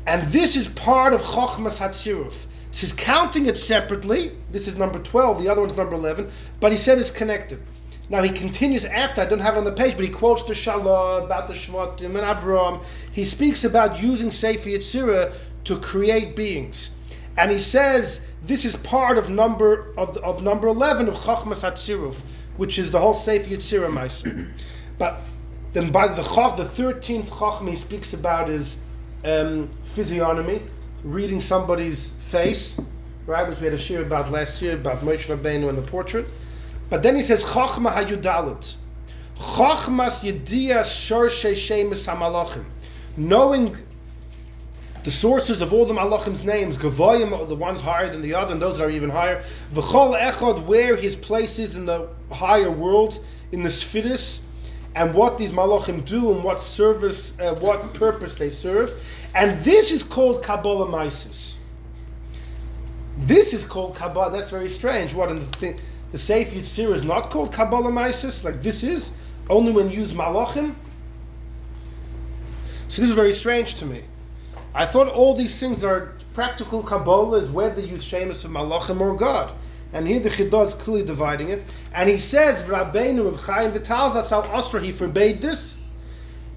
And this is part of Chochmas Hatziruf. He's counting it separately. This is number 12, the other one's number 11, but he said it's connected. Now he continues after, I don't have it on the page, but he quotes the Shalah about the Shvatim and Avram. He speaks about using Sefer Yetzirah to create beings. And he says this is part of number 11 of Chochmas Hatziruf, which is the whole Sefer Yetzirah Meiser. But then by the 13th Chochma he speaks about his physiognomy, reading somebody's face, right, which we had a shir about last year, about Moshe Rabbeinu and the portrait. But then he says, Chochma HaYudalit. Chochmas Yediyas Shorshei Shemus HaMalachim. Knowing the sources of all the Malachim's names, Gavoyim, the ones higher than the other, and those that are even higher. V'chol Echad, where his place is in the higher worlds, in the Sfiris, and what these Malachim do, and what service, what purpose they serve. And this is called Kabbalah Maisis. This is called Kabbalah. That's very strange. What in the Sefer Yetzirah is not called Kabbalah Maisis, like this is, only when used Malachim. So this is very strange to me. I thought all these things are practical Kabbalah, is whether you use Shemus of Malachim or God. And here the Chidah is clearly dividing it. And he says, Rabbeinu Reb Chaim Vital Zatzal Ostra, he forbade this,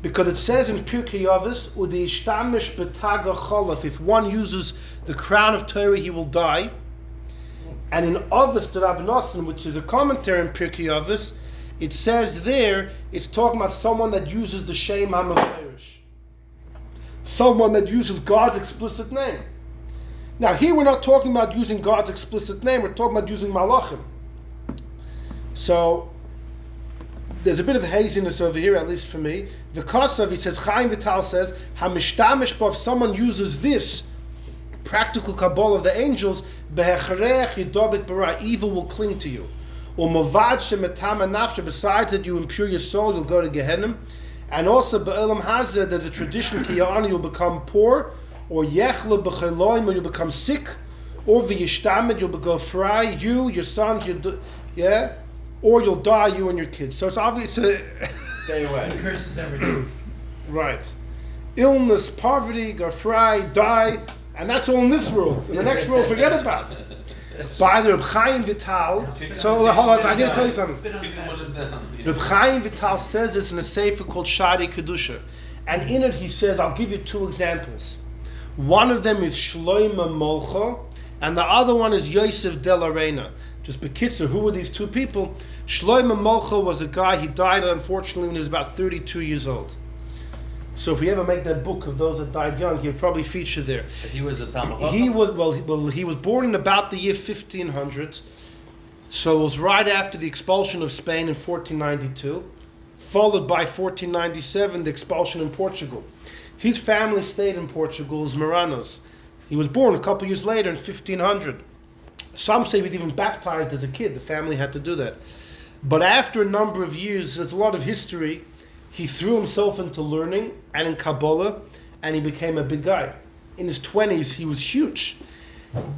because it says in Pirkei Avos, Udi Ishtamish B'Taga Cholaf, if one uses the crown of Torah, he will die. And in Avos the Rab Nosson, which is a commentary in Pirkei Avos, it says there, it's talking about someone that uses the Shem HaMeferish. Someone that uses God's explicit name. Now here we're not talking about using God's explicit name, we're talking about using Malachim. So, there's a bit of haziness over here, at least for me. V'kasav, he says, Chaim Vital says, Hamishtamish bo, if someone uses this practical Kabbalah of the angels, Behecharech yidobik bara, evil will cling to you. Or Movad shemetama nafsha, besides that you impure your soul, you'll go to Gehenna. And also, Be'elam Hazeh, there's a tradition, Kiyani, you'll become poor, or Yechla b'cheloim, or you'll become sick, or V'yishtamid, you'll go fry, you, your sons, or you'll die, you and your kids. So it's obvious. Stay away. Curses everything. Right. Illness, poverty, go fry, die, and that's all in this world. In the next world, forget about it. By the Reb Chaim Vital. So hold on, I got to tell you something. Reb Chaim Vital says this in a sefer called Shari Kedusha, and in it he says, I'll give you two examples. One of them is Shloima Molcho, and the other one is Yosef Del Arena. Just Bekitzer, who were these two people? Shloima Molcho was a guy, he died unfortunately when he was about 32 years old. So if we ever make that book of those that died young, he'll probably feature there. He was a Talmud. He was born in about the year 1500. So it was right after the expulsion of Spain in 1492, followed by 1497, the expulsion in Portugal. His family stayed in Portugal as Maranos. He was born a couple years later in 1500. Some say he was even baptized as a kid. The family had to do that. But after a number of years, there's a lot of history, he threw himself into learning and in Kabbalah, and he became a big guy. In his 20s, he was huge.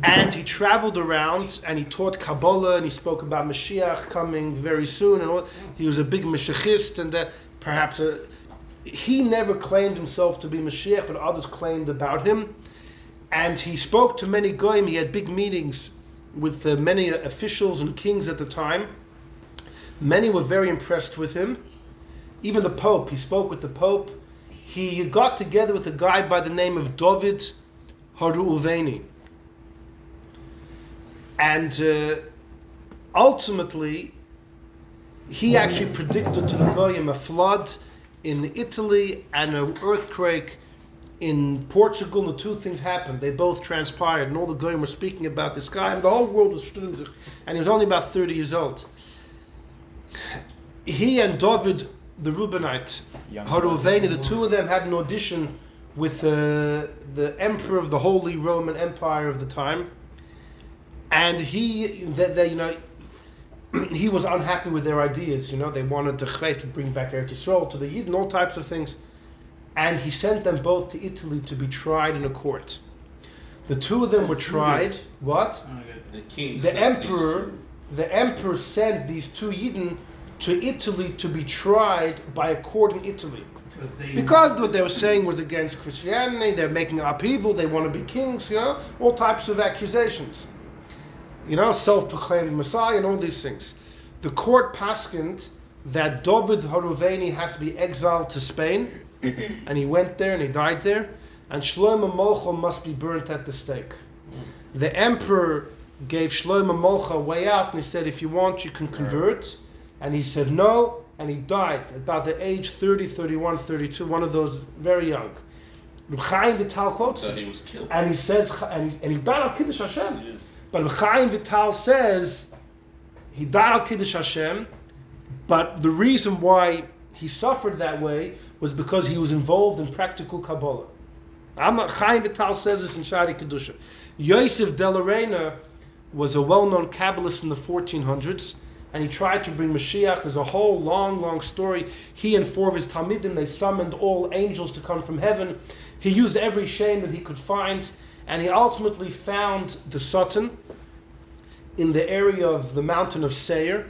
And he traveled around and he taught Kabbalah and he spoke about Mashiach coming very soon. And all. He was a big Mashiachist, and he never claimed himself to be Mashiach, but others claimed about him. And he spoke to many goyim. He had big meetings with many officials and kings at the time. Many were very impressed with him. Even the Pope, he spoke with the Pope. He got together with a guy by the name of David Haruuveni. And ultimately, he actually predicted to the Goyim a flood in Italy and an earthquake in Portugal. The two things happened. They both transpired, and all the Goyim were speaking about this guy, and the whole world was, and he was only about 30 years old. He and David, the Reubenite, Haruuveni, the two of them had an audition with the emperor of the Holy Roman Empire of the time. And he was unhappy with their ideas. They wanted to bring back Eretz Yisrael to the Yid and all types of things. And he sent them both to Italy to be tried in a court. The two of them were tried. What? The king. The emperor the emperor sent these two Yidden to Italy to be tried by a court in Italy. Because what they were saying was against Christianity, they're making upheaval, they want to be kings, all types of accusations. Self-proclaimed Messiah and all these things. The court paskined that David Haruveni has to be exiled to Spain, and he went there and he died there, and Shlomo Molcha must be burnt at the stake. The emperor gave Shlomo Molcha a way out, and he said, if you want, you can convert. And he said no, and he died at about the age 30, 31, 32, one of those very young. Reb Chaim Vital quotes him, he was killed. and he says, and he died al Kiddush Hashem. Yeah. But Reb Chaim Vital says, he died al Kiddush Hashem, but the reason why he suffered that way was because he was involved in practical Kabbalah. Chaim Vital says this in Shari Kedusha. Yosef de la Reina was a well-known Kabbalist in the 1400s, and he tried to bring Mashiach. There's a whole long story. He and four of his Talmidim, they summoned all angels to come from heaven. He used every shame that he could find, and he ultimately found the Satan in the area of the mountain of Seir.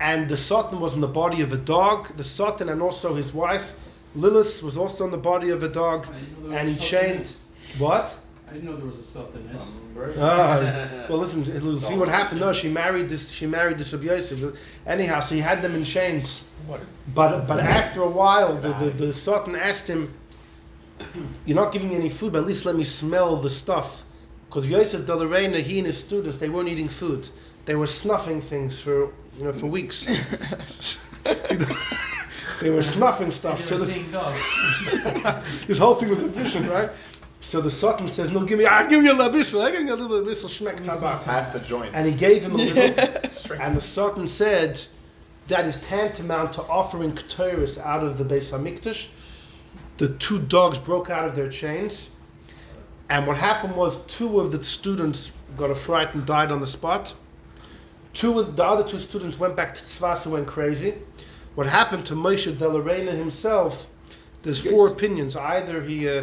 And the Satan was in the body of a dog. The Satan and also his wife, Lilith, was also in the body of a dog. And he chained... What? I didn't know there was a Satanist. Well, listen, see what happened. No, she married this Rabbi Yosef. Anyhow, so he had them in chains. But after a while, the Satan asked him, you're not giving me any food, but at least let me smell the stuff. Because Yosef de la Reina, he and his students, they weren't eating food. They were snuffing things for weeks. They were snuffing stuff. So this whole thing was a vision, right? So the Satan says, no, I'll give you a little bishul. I'll give you a little bit of shmek tabak. Pass the joint. And he gave him a little. And the Satan said, that is tantamount to offering Ketores out of the Beis HaMikdash. The two dogs broke out of their chains. And what happened was two of the students got a fright and died on the spot. The other two students went back to Tzvas and went crazy. What happened to Moshe de la Reina himself, there's four opinions. Either he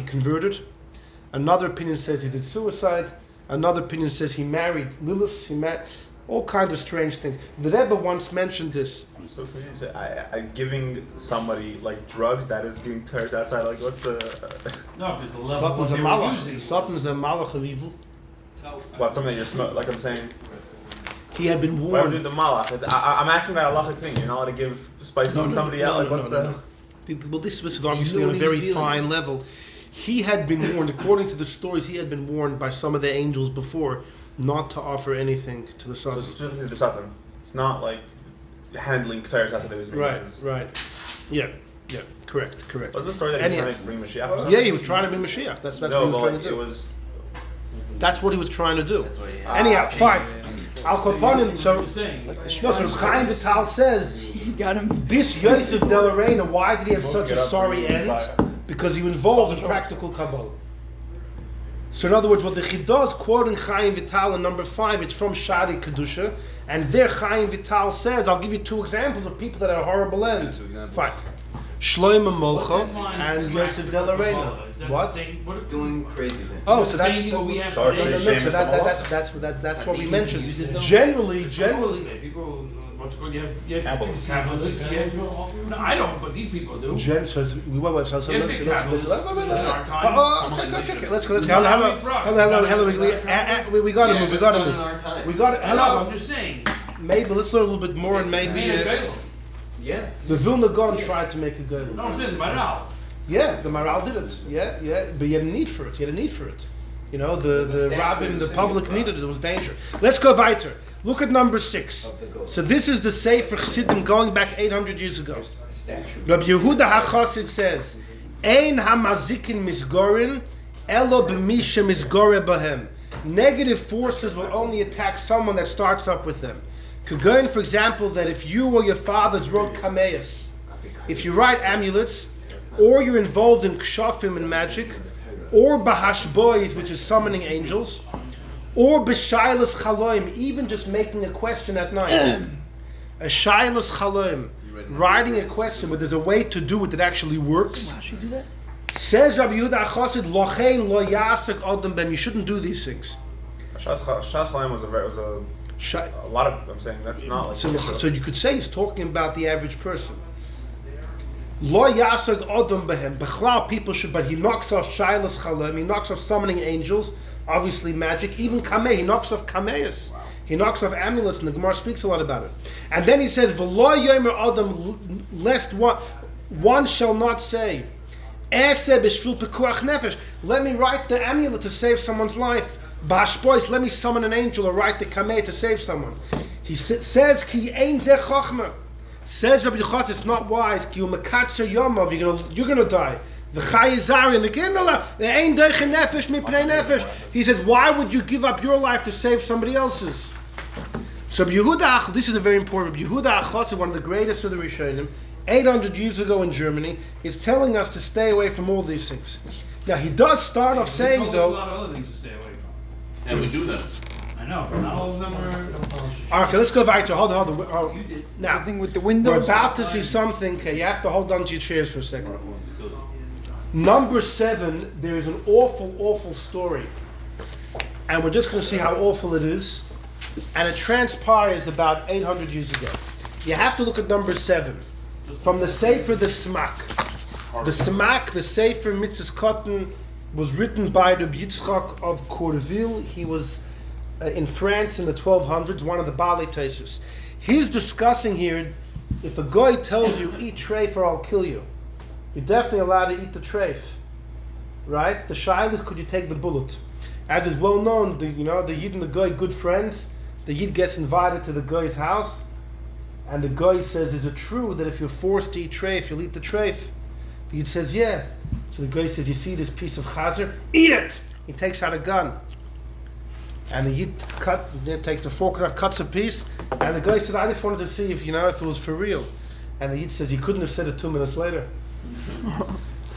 converted. Another opinion says he did suicide. Another opinion says he married Lilith. All kinds of strange things. The Rebbe once mentioned this. So can you say, giving somebody like drugs, that is giving terrors outside, like what's the... No, there's a level Satan's a malach. Satan's a malach of evil. What, something that you're smoking, like I'm saying... He had been Why would warned. do the malach? I'm asking that halachic thing. You're not allowed to give spices to somebody else. Like what's the... Well, this was obviously on a very fine level. He had been warned, according to the stories, he had been warned by some of the angels before not to offer anything to the Satan. So specifically the Satan. It's not like handling Ketores, that's what they was doing. Right. Yeah, correct. What's the story that he was trying to bring Mashiach? Yeah, he was trying to bring Mashiach. That's what he was trying to do. That's what he was trying to do. Anyhow, fine. Al Kopanim, so Chaim Vital says, He got him. this Yosef de la Reina, why did he have such a sorry end? Because he was involved in practical Kabbalah. So in other words, what the Chidah is quoting Chaim Vital in number 5, it's from Shari Kedusha, and there Chaim Vital says, I'll give you two examples of people that had a horrible end. Fine. Shlomo Molcha and Yosef de la Reina. What? Doing crazy things. Oh, so that's Sorry, that's what we mentioned. Generally. People, what's going to have no, I don't, but these people do. Let's go. Hello. We got to move. Hello. I'm just saying. Maybe let's learn a little bit more, and maybe Yeah. the Vilna Gaon tried to make a good. No, I'm saying by now. Yeah, the Maral did it. Yeah, but he had a need for it. You know, the rabbin, the public needed it. It was danger. Let's go weiter. Look at number 6. So this is the Sefer Chassidim going back 800 years ago. Rabbi Yehuda HaChassid says, Ein hamazikin misgorin, elo b'misha misgore bahem. Negative forces will only attack someone that starts up with them. Kagoin, for example, that if you or your fathers wrote kameas, if you write amulets, or you're involved in kshafim and magic, or bahashbois, which is summoning angels, or b'shailas chaloim, even just making a question at night. A shailas chaloim, writing a question, but there's a way to do it that actually works. How should you do that? Says Rabbi Yehuda HaChassid, Lochein lo yasek adam bem. You shouldn't do these things. Shas Chaim was a lot of. I'm saying that's not like. So you could say he's talking about the average person. Lo yasag odom behem. Bechlal people should, but he knocks off shailas chalem. He knocks off summoning angels. Obviously magic. Even kameh. He knocks off kameis. He knocks off amulets, and the Gemara speaks a lot about it. And then he says, "V'lo yomer adam," lest one shall not say, "Eseh b'shvil pekuach nefesh." Let me write the amulet to save someone's life. Bashpois, let me summon an angel or write the kameh to save someone. He says, "Ki ein zeh chochma." Says Rabbi Yochas, it's not wise. Ki u'mekatzer yomov, you're gonna die. The Chayizari and the Kindala, the ein deiche nefesh mipnei nefesh. He says, why would you give up your life to save somebody else's? So Rabbi Yehuda, this is a very important. Rabbi Yehuda Achos, one of the greatest of the Rishonim, 800 years ago in Germany, is telling us to stay away from all these things. Now he does start off saying There's though. a lot of other things to stay away from. And we do that. I know, not all of them are. Okay, let's go back to hold. You did. Now The thing with the we're windows. about to see something. Okay, you have to hold on to your chairs for a second. Number 7, there is an awful story, and we're just going to see how awful it is. And it transpires about 800 years ago. You have to look at number 7 from the Sefer the Smak. The Smak, the Sefer Mitzvahs Cotton, was written by Rabbi Yitzchak of Courville. He was in France in the 1200s, one of the Baalei Tosfos. He's discussing here, if a guy tells you, eat treif or I'll kill you, you're definitely allowed to eat the treif, right? The shaila is, could you take the bullet? As is well known, the Yid and the guy, good friends. The Yid gets invited to the guy's house, and the guy says, is it true that if you're forced to eat treif, you'll eat the treif? The Yid says, yeah. So the guy says, you see this piece of chazer? Eat it! He takes out a gun. And the Yid takes the fork and cuts a piece, and the guy said, I just wanted to see if it was for real. And the Yid says, you couldn't have said it 2 minutes later.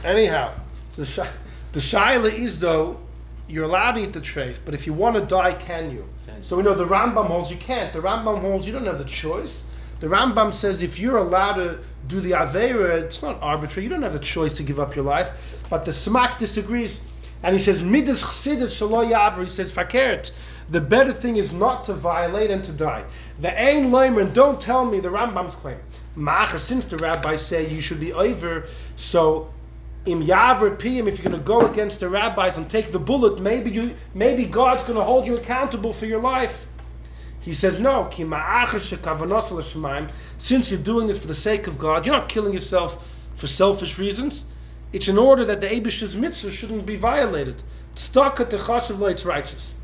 Anyhow, the shaila is though, you're allowed to eat the treif, but if you want to die, can you? So we know the Rambam holds you can't. The Rambam holds you don't have the choice. The Rambam says if you're allowed to do the Aveira, it's not arbitrary. You don't have the choice to give up your life. But the Smak disagrees. And he says, Midas chsidis shelo yaver. He says, fakert. The better thing is not to violate and to die. The ein leimer, and don't tell me the Rambam's claim. Ma'acher, since the rabbis say you should be over, so im yaver piyim, if you're going to go against the rabbis and take the bullet, maybe God's going to hold you accountable for your life. He says, no, ki ma'acher shekavanos l'shemaim, since you're doing this for the sake of God, you're not killing yourself for selfish reasons. It's in order that the Eibish's mitzvah shouldn't be violated. Tzedakah techashav lo, it's righteous.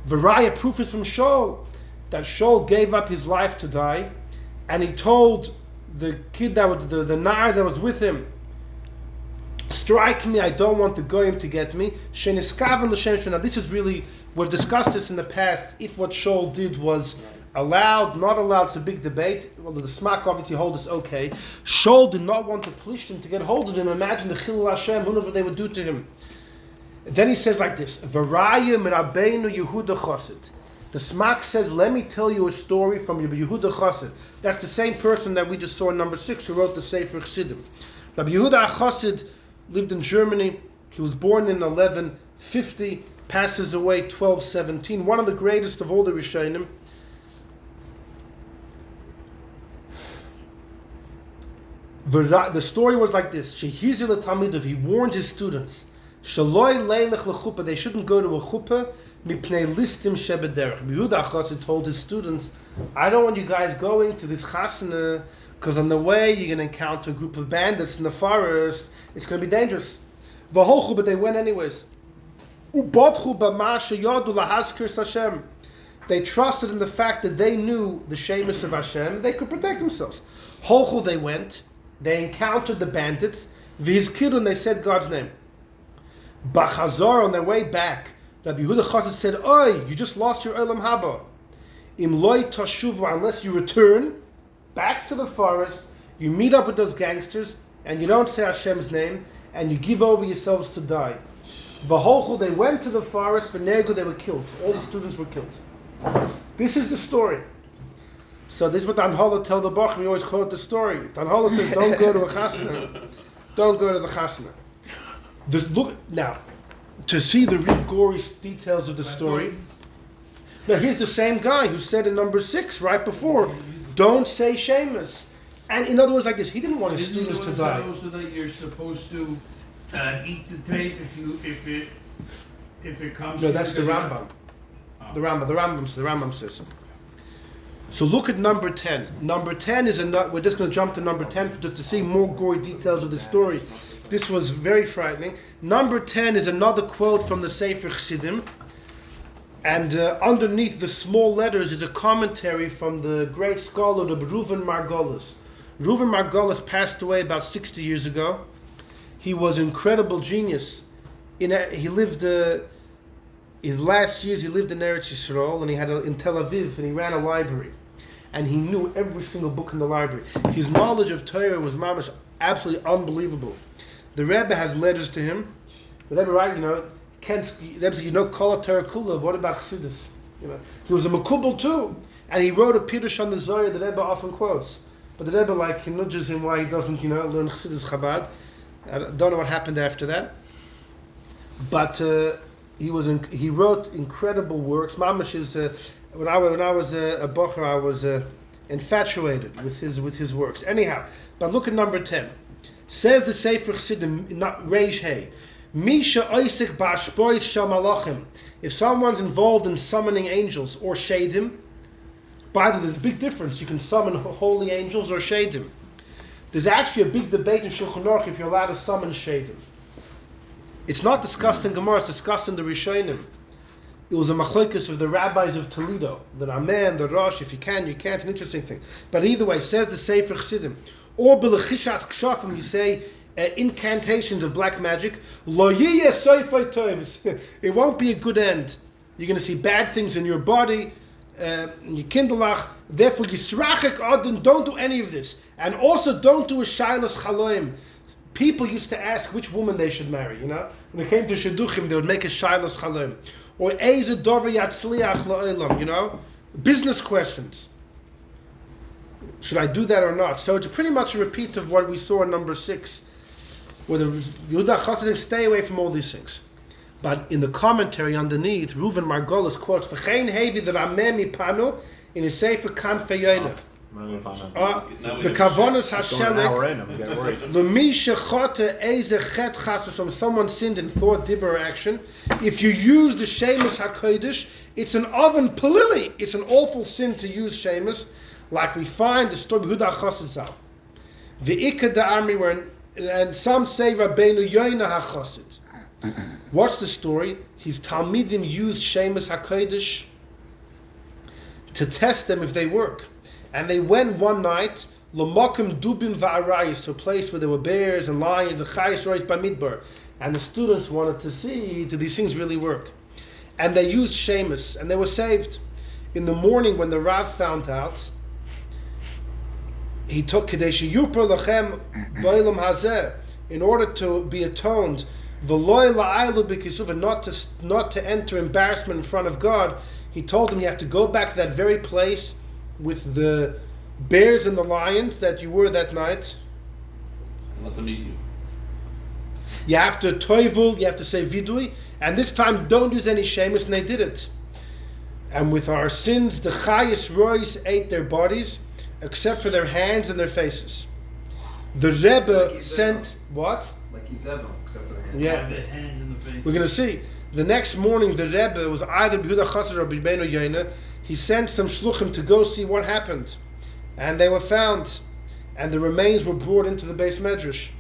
Varaya, proof is from Shaul, that Shaul gave up his life to die, and he told the kid that was the nar that was with him, strike me, I don't want the goyim to get me. Sheniskaven l'shem. Now this is really, we've discussed this in the past, if what Shaul did was allowed, not allowed, it's a big debate. Well, the Smak obviously hold us okay. Shaul did not want the Plishtim to get hold of him. Imagine the Chilul Hashem, who knows what they would do to him. Then he says like this, Varaya min Rabbeinu Yehuda Chosid. The Smak says, let me tell you a story from Rabbi Yehuda Chosid. That's the same person that we just saw in number 6 who wrote the Sefer Chassidim. Rabbi Yehuda Chosid lived in Germany. He was born in 1150, passes away 1217. One of the greatest of all the Rishonim. The story was like this. Shehizil Talmidav, he warned his students, Shaloi leilech lechuppah, they shouldn't go to a chuppah, mipnei listim shebederech. Yehuda Achotzi told his students, I don't want you guys going to this chasana, because on the way you're going to encounter a group of bandits in the forest. It's going to be dangerous. V'holchu, but they went anyways. Ubotchu b'ma sheyadu lahaskir Hashem. They trusted in the fact that they knew the shemus of Hashem, they could protect themselves. Holchu, they went. They encountered the bandits. V'hizkirun, they said God's name. B'chazor, on their way back, Rabbi Yehuda Chassid said, Oi, you just lost your Olam Haba. Im loy tashuva, unless you return back to the forest, you meet up with those gangsters, and you don't say Hashem's name, and you give over yourselves to die. V'holchu, they went to the forest, v'nergu, they were killed. All the students were killed. This is the story. So this is what Tanhala tell the Bach. We always quote the story. If Tanhala says, don't go to a chasana, don't go to the chasana. Look now, to see the real gory details of the story. No, here's the same guy who said in number 6 right before, don't say Shemus. And in other words, like this, he didn't want his students to die. Also that you're supposed to eat the tape if it comes. No, that's the Rambam. The Rambam says. So look at number 10. Number 10 is we're just going to jump to number 10 just to see more gory details of the story. This was very frightening. Number 10 is another quote from the Sefer Chassidim. And underneath the small letters is a commentary from the great scholar Reuven Margolis. Reuven Margolis passed away about 60 years ago. He was an incredible genius. He lived... his last years he lived in Eretz Yisrael, and he had in Tel Aviv, and he ran a library, and he knew every single book in the library. His knowledge of Torah was mamash absolutely unbelievable. The Rebbe has letters to him. The Rebbe, right? Rebbe said, Kol Torah Kula. What about Chassidus? He was a Makubal too, and he wrote a Pirush on the Zohar that the Rebbe often quotes. But the Rebbe he nudges him why he doesn't learn Chassidus Chabad. I don't know what happened after that, but. He wrote incredible works. Mamash is when I was a bocher, I was infatuated with his works. Anyhow, but look at number 10. Says the Sefer Chassidim, not Reish Hey, Misha Oisik Ba'ashpois Shamalachim. If someone's involved in summoning angels or shadim, by the way, there's a big difference. You can summon holy angels or shadim. There's actually a big debate in Shulchan Aruch if you're allowed to summon shadim. It's not discussed in Gemara, it's discussed in the Rishonim. It was a machlokes of the rabbis of Toledo, the Raman, the Rosh, if you can, you can't, an interesting thing. But either way, says the Sefer Chassidim, or B'lechishas Kshafim, you say incantations of black magic, Lo yiyeh soifei tov, it won't be a good end. You're going to see bad things in your body, in your kinderlach, therefore Yisrachik Adon, don't do any of this. And also don't do a Shailas Chaloim. People used to ask which woman they should marry, When it came to Shidduchim, they would make a Shailas Chaloim. Or Eize Dover Yatzliach La'olam, business questions. Should I do that or not? So it's pretty much a repeat of what we saw in number 6, where the Yehuda Chassidim stay away from all these things. But in the commentary underneath, Reuven Margolis quotes, V'chein hevi the Rameh mipanu in his Sefer Kanfei Yonav. The Kavonas Hashelek, L'mi shechote eze chet chasashom, someone sinned in thought, dibber, or action. If you use the Shemus HaKodesh, it's an oven palili. It's an awful sin to use Shemus, like we find the story of Yehuda Chassid. V'ikad the army and some say Rabbeinu Yoina HaChassid. What's the story? His Talmidim used Shemus HaKodesh to test them if they work. And they went one night, L'mokim dubim va'arayis, to a place where there were bears and lions, and chayis rois b'midbar. And the students wanted to see, do these things really work? And they used Shemus, and they were saved. In the morning, when the Rav found out, he took Kadesh Yupar Lachem Bailam Hazeh, in order to be atoned, V'loy la'aylu b'kisuv, and not to enter embarrassment in front of God. He told them you have to go back to that very place with the bears and the lions that you were that night. Let them eat you. You have to toivul, you have to say vidui, and this time don't use any shemus, and they did it. And with our sins, the chayis rois ate their bodies, except for their hands and their faces. The Rebbe sent, what? Like Izebel, except for the hands. Yeah. The hands and the face. We're going to see. The next morning, the Rebbe was either Yehuda Chassid or Rabbeinu Yoina. He sent some shluchim to go see what happened. And they were found. And the remains were brought into the Beis Medrash.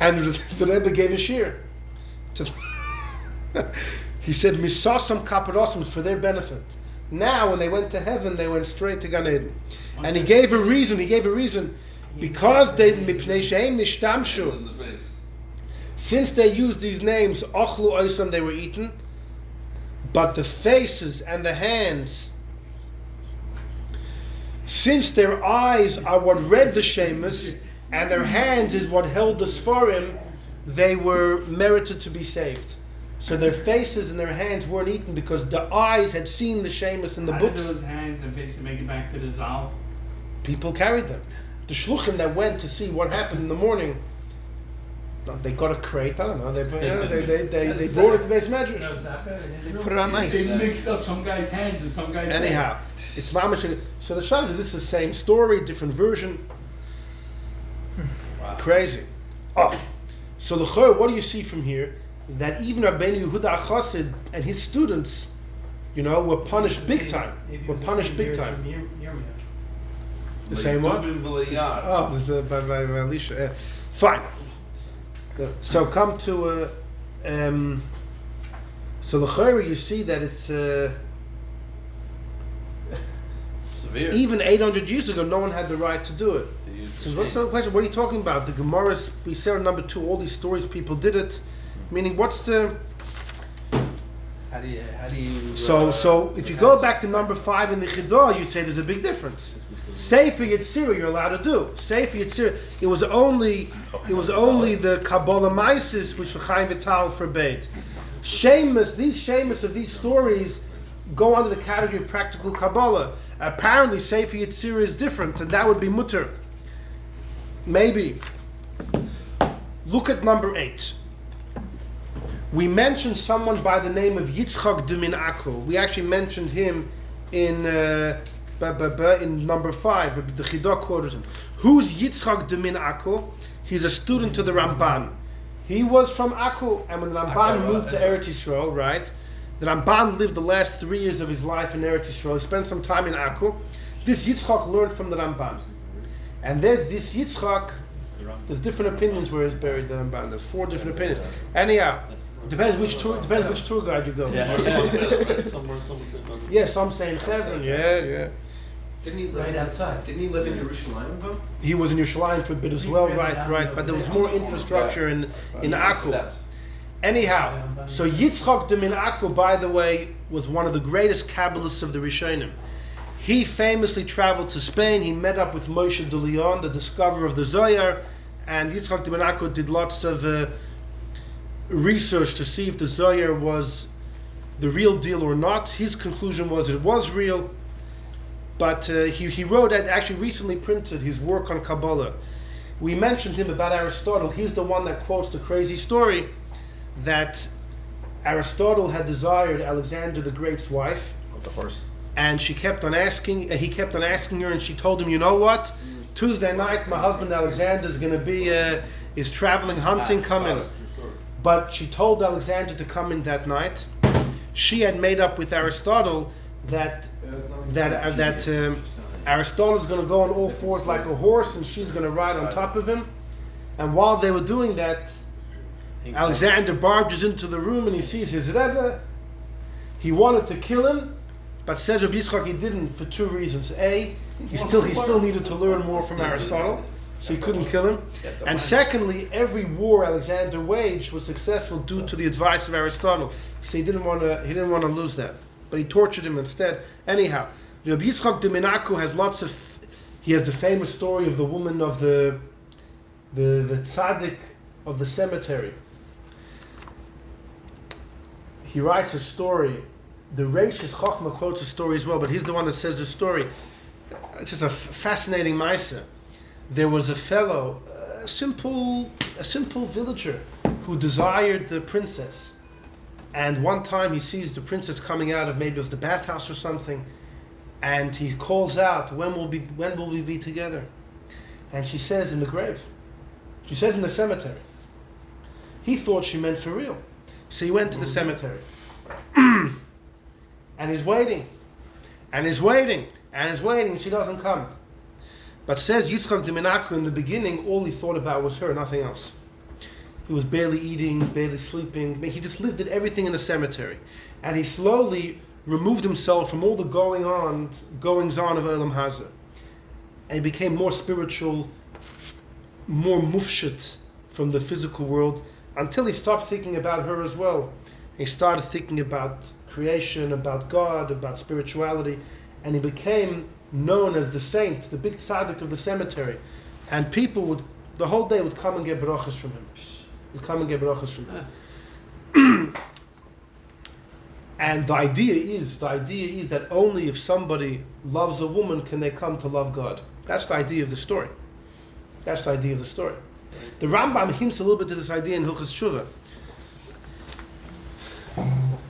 And the Rebbe gave a shir. He said, Misasam kaparosim, for their benefit. Now, when they went to heaven, they went straight to Gan Eden. And he gave a reason. Because they, mipnei she'em nishtamshu, since they used these names, ochlu oisam, they were eaten. But the faces and the hands, since their eyes are what read the Shemus, and their hands is what held the Sfarim, they were merited to be saved. So their faces and their hands weren't eaten because the eyes had seen the Shemus in the books. How did those hands and faces make it back to the Zal? People carried them. The shluchim that went to see what happened in the morning, They got a crate. I don't know. They brought it to base measures. They put it on ice. They mixed up some guy's hands with some guy's Anyhow, it's mamash. So the shot is this is the same story, different version. Wow. Crazy. Oh, so the Chor, what do you see from here? That even Rabbeinu Yehuda Chassid and his students, were punished big time. Were punished big time. The same one? Oh, this is by Elisha. Fine. Good. So come to so the Chor, you see that it's Severe. even 800 years ago, no one had the right to do it. So what's the question? What are you talking about? The Gemara's, we said on number 2, all these stories people did it. Meaning, what's the? How do you? So if you go back to number 5 in the Chidah, you say there's a big difference. Sefer Yetzirah you're allowed to do. Sefer Yetzirah, it was only the Kabbalah Maisis which Chaim Vital forbade. These Shemus of these stories go under the category of practical Kabbalah. Apparently Sefer Yetzirah is different, and that would be mutter. Maybe. Look at number 8. We mentioned someone by the name of Yitzchak de Min Akko. We actually mentioned him in number 5. The Chidah quoted him. Who's Yitzchak de Min Akko? He's a student to the Ramban. He was from Akko, and when the Ramban moved to Eretz Yisrael, right? The Ramban lived the last 3 years of his life in Eretz Yisrael. He spent some time in Akko. This Yitzchak learned from the Ramban. And there's this Yitzchak, there's different opinions where he's buried, the Ramban. There's 4 different opinions. Anyhow, depends which tour guide you go. Yeah, some say in Hebron, yeah. Didn't he live outside? Didn't he live in Yerushalayim though? He was in Yerushalayim for a bit as well, right. But there was more infrastructure in Akko. Anyhow, so Yitzchak de Min Akko, by the way, was one of the greatest Kabbalists of the Rishonim. He famously traveled to Spain. He met up with Moshe de Leon, the discoverer of the Zohar, and Yitzchak de Min Akko did lots of research to see if the Zohar was the real deal or not. His conclusion was it was real, but he wrote and actually recently printed his work on Kabbalah. We mentioned him about Aristotle. He's the one that quotes the crazy story that Aristotle had desired Alexander the Great's wife, Of course. and he kept on asking her, and she told him, you know what? Tuesday night, my husband Alexander is going to be is traveling hunting. Come in. But she told Alexander to come in that night. She had made up with Aristotle that Aristotle is going to go on all fours like a horse, and she's going to ride on top of him. And while they were doing that, Alexander barges into the room and he sees his Rebbe. He wanted to kill him, but says Rabbi Yitzchak he didn't for 2 reasons. A, he still needed to learn more from Aristotle, so he couldn't kill him. And secondly, every war Alexander waged was successful due to the advice of Aristotle. So he didn't want to lose that, but he tortured him instead. Anyhow, Rabbi Yitzchak de Min Akko has he has the famous story of the woman of the tzaddik of the cemetery. He writes a story. The Reishis Chochmah quotes a story as well, but he's the one that says the story. It's just a fascinating Maisa. There was a fellow, a simple villager, who desired the princess. And one time he sees the princess coming out of maybe it was the bathhouse or something, and he calls out, when will we be together? And she says, in the grave. She says, in the cemetery. He thought she meant for real. So he went to the cemetery. And he's waiting. And he's waiting. And he's waiting. She doesn't come. But says Yitzchak de Min Akko, in the beginning, all he thought about was her, nothing else. He was barely eating, barely sleeping. He just did everything in the cemetery. And he slowly removed himself from all the goings-on of Olam Hazeh. And he became more spiritual, more mufshet from the physical world, until he stopped thinking about her as well. He started thinking about creation, about God, about spirituality, and he became known as the saint, the big tzaddik of the cemetery. And people the whole day would come and get brachas from him. And the idea is that only if somebody loves a woman can they come to love God. That's the idea of the story. To The Rambam hints a little bit to this idea in Hilchos Tshuva.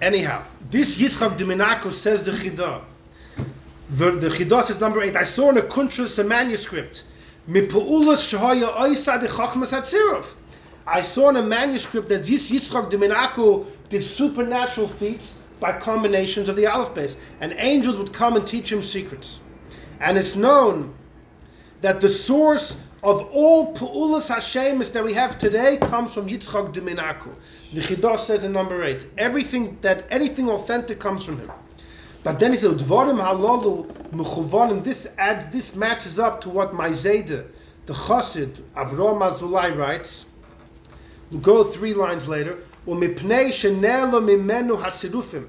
Anyhow, this Yitzchak Diminako says the Chidah. The Chidah says number 8. I saw in a Kuntras a manuscript. I saw in a manuscript that this Yitzchak Diminako did supernatural feats by combinations of the Aleph base, and angels would come and teach him secrets. And it's known that the source of all Pu'ulas Hashemis that we have today comes from Yitzchak Diminako. The Chidah says in number 8, anything authentic comes from him. But then he said, Dvarim halalu mechuvanim. This matches up to what Maizeda, the Chassid, Avraham Azulai writes. We'll go 3 lines later. Umipnei shenelo mimenu hatzirufim.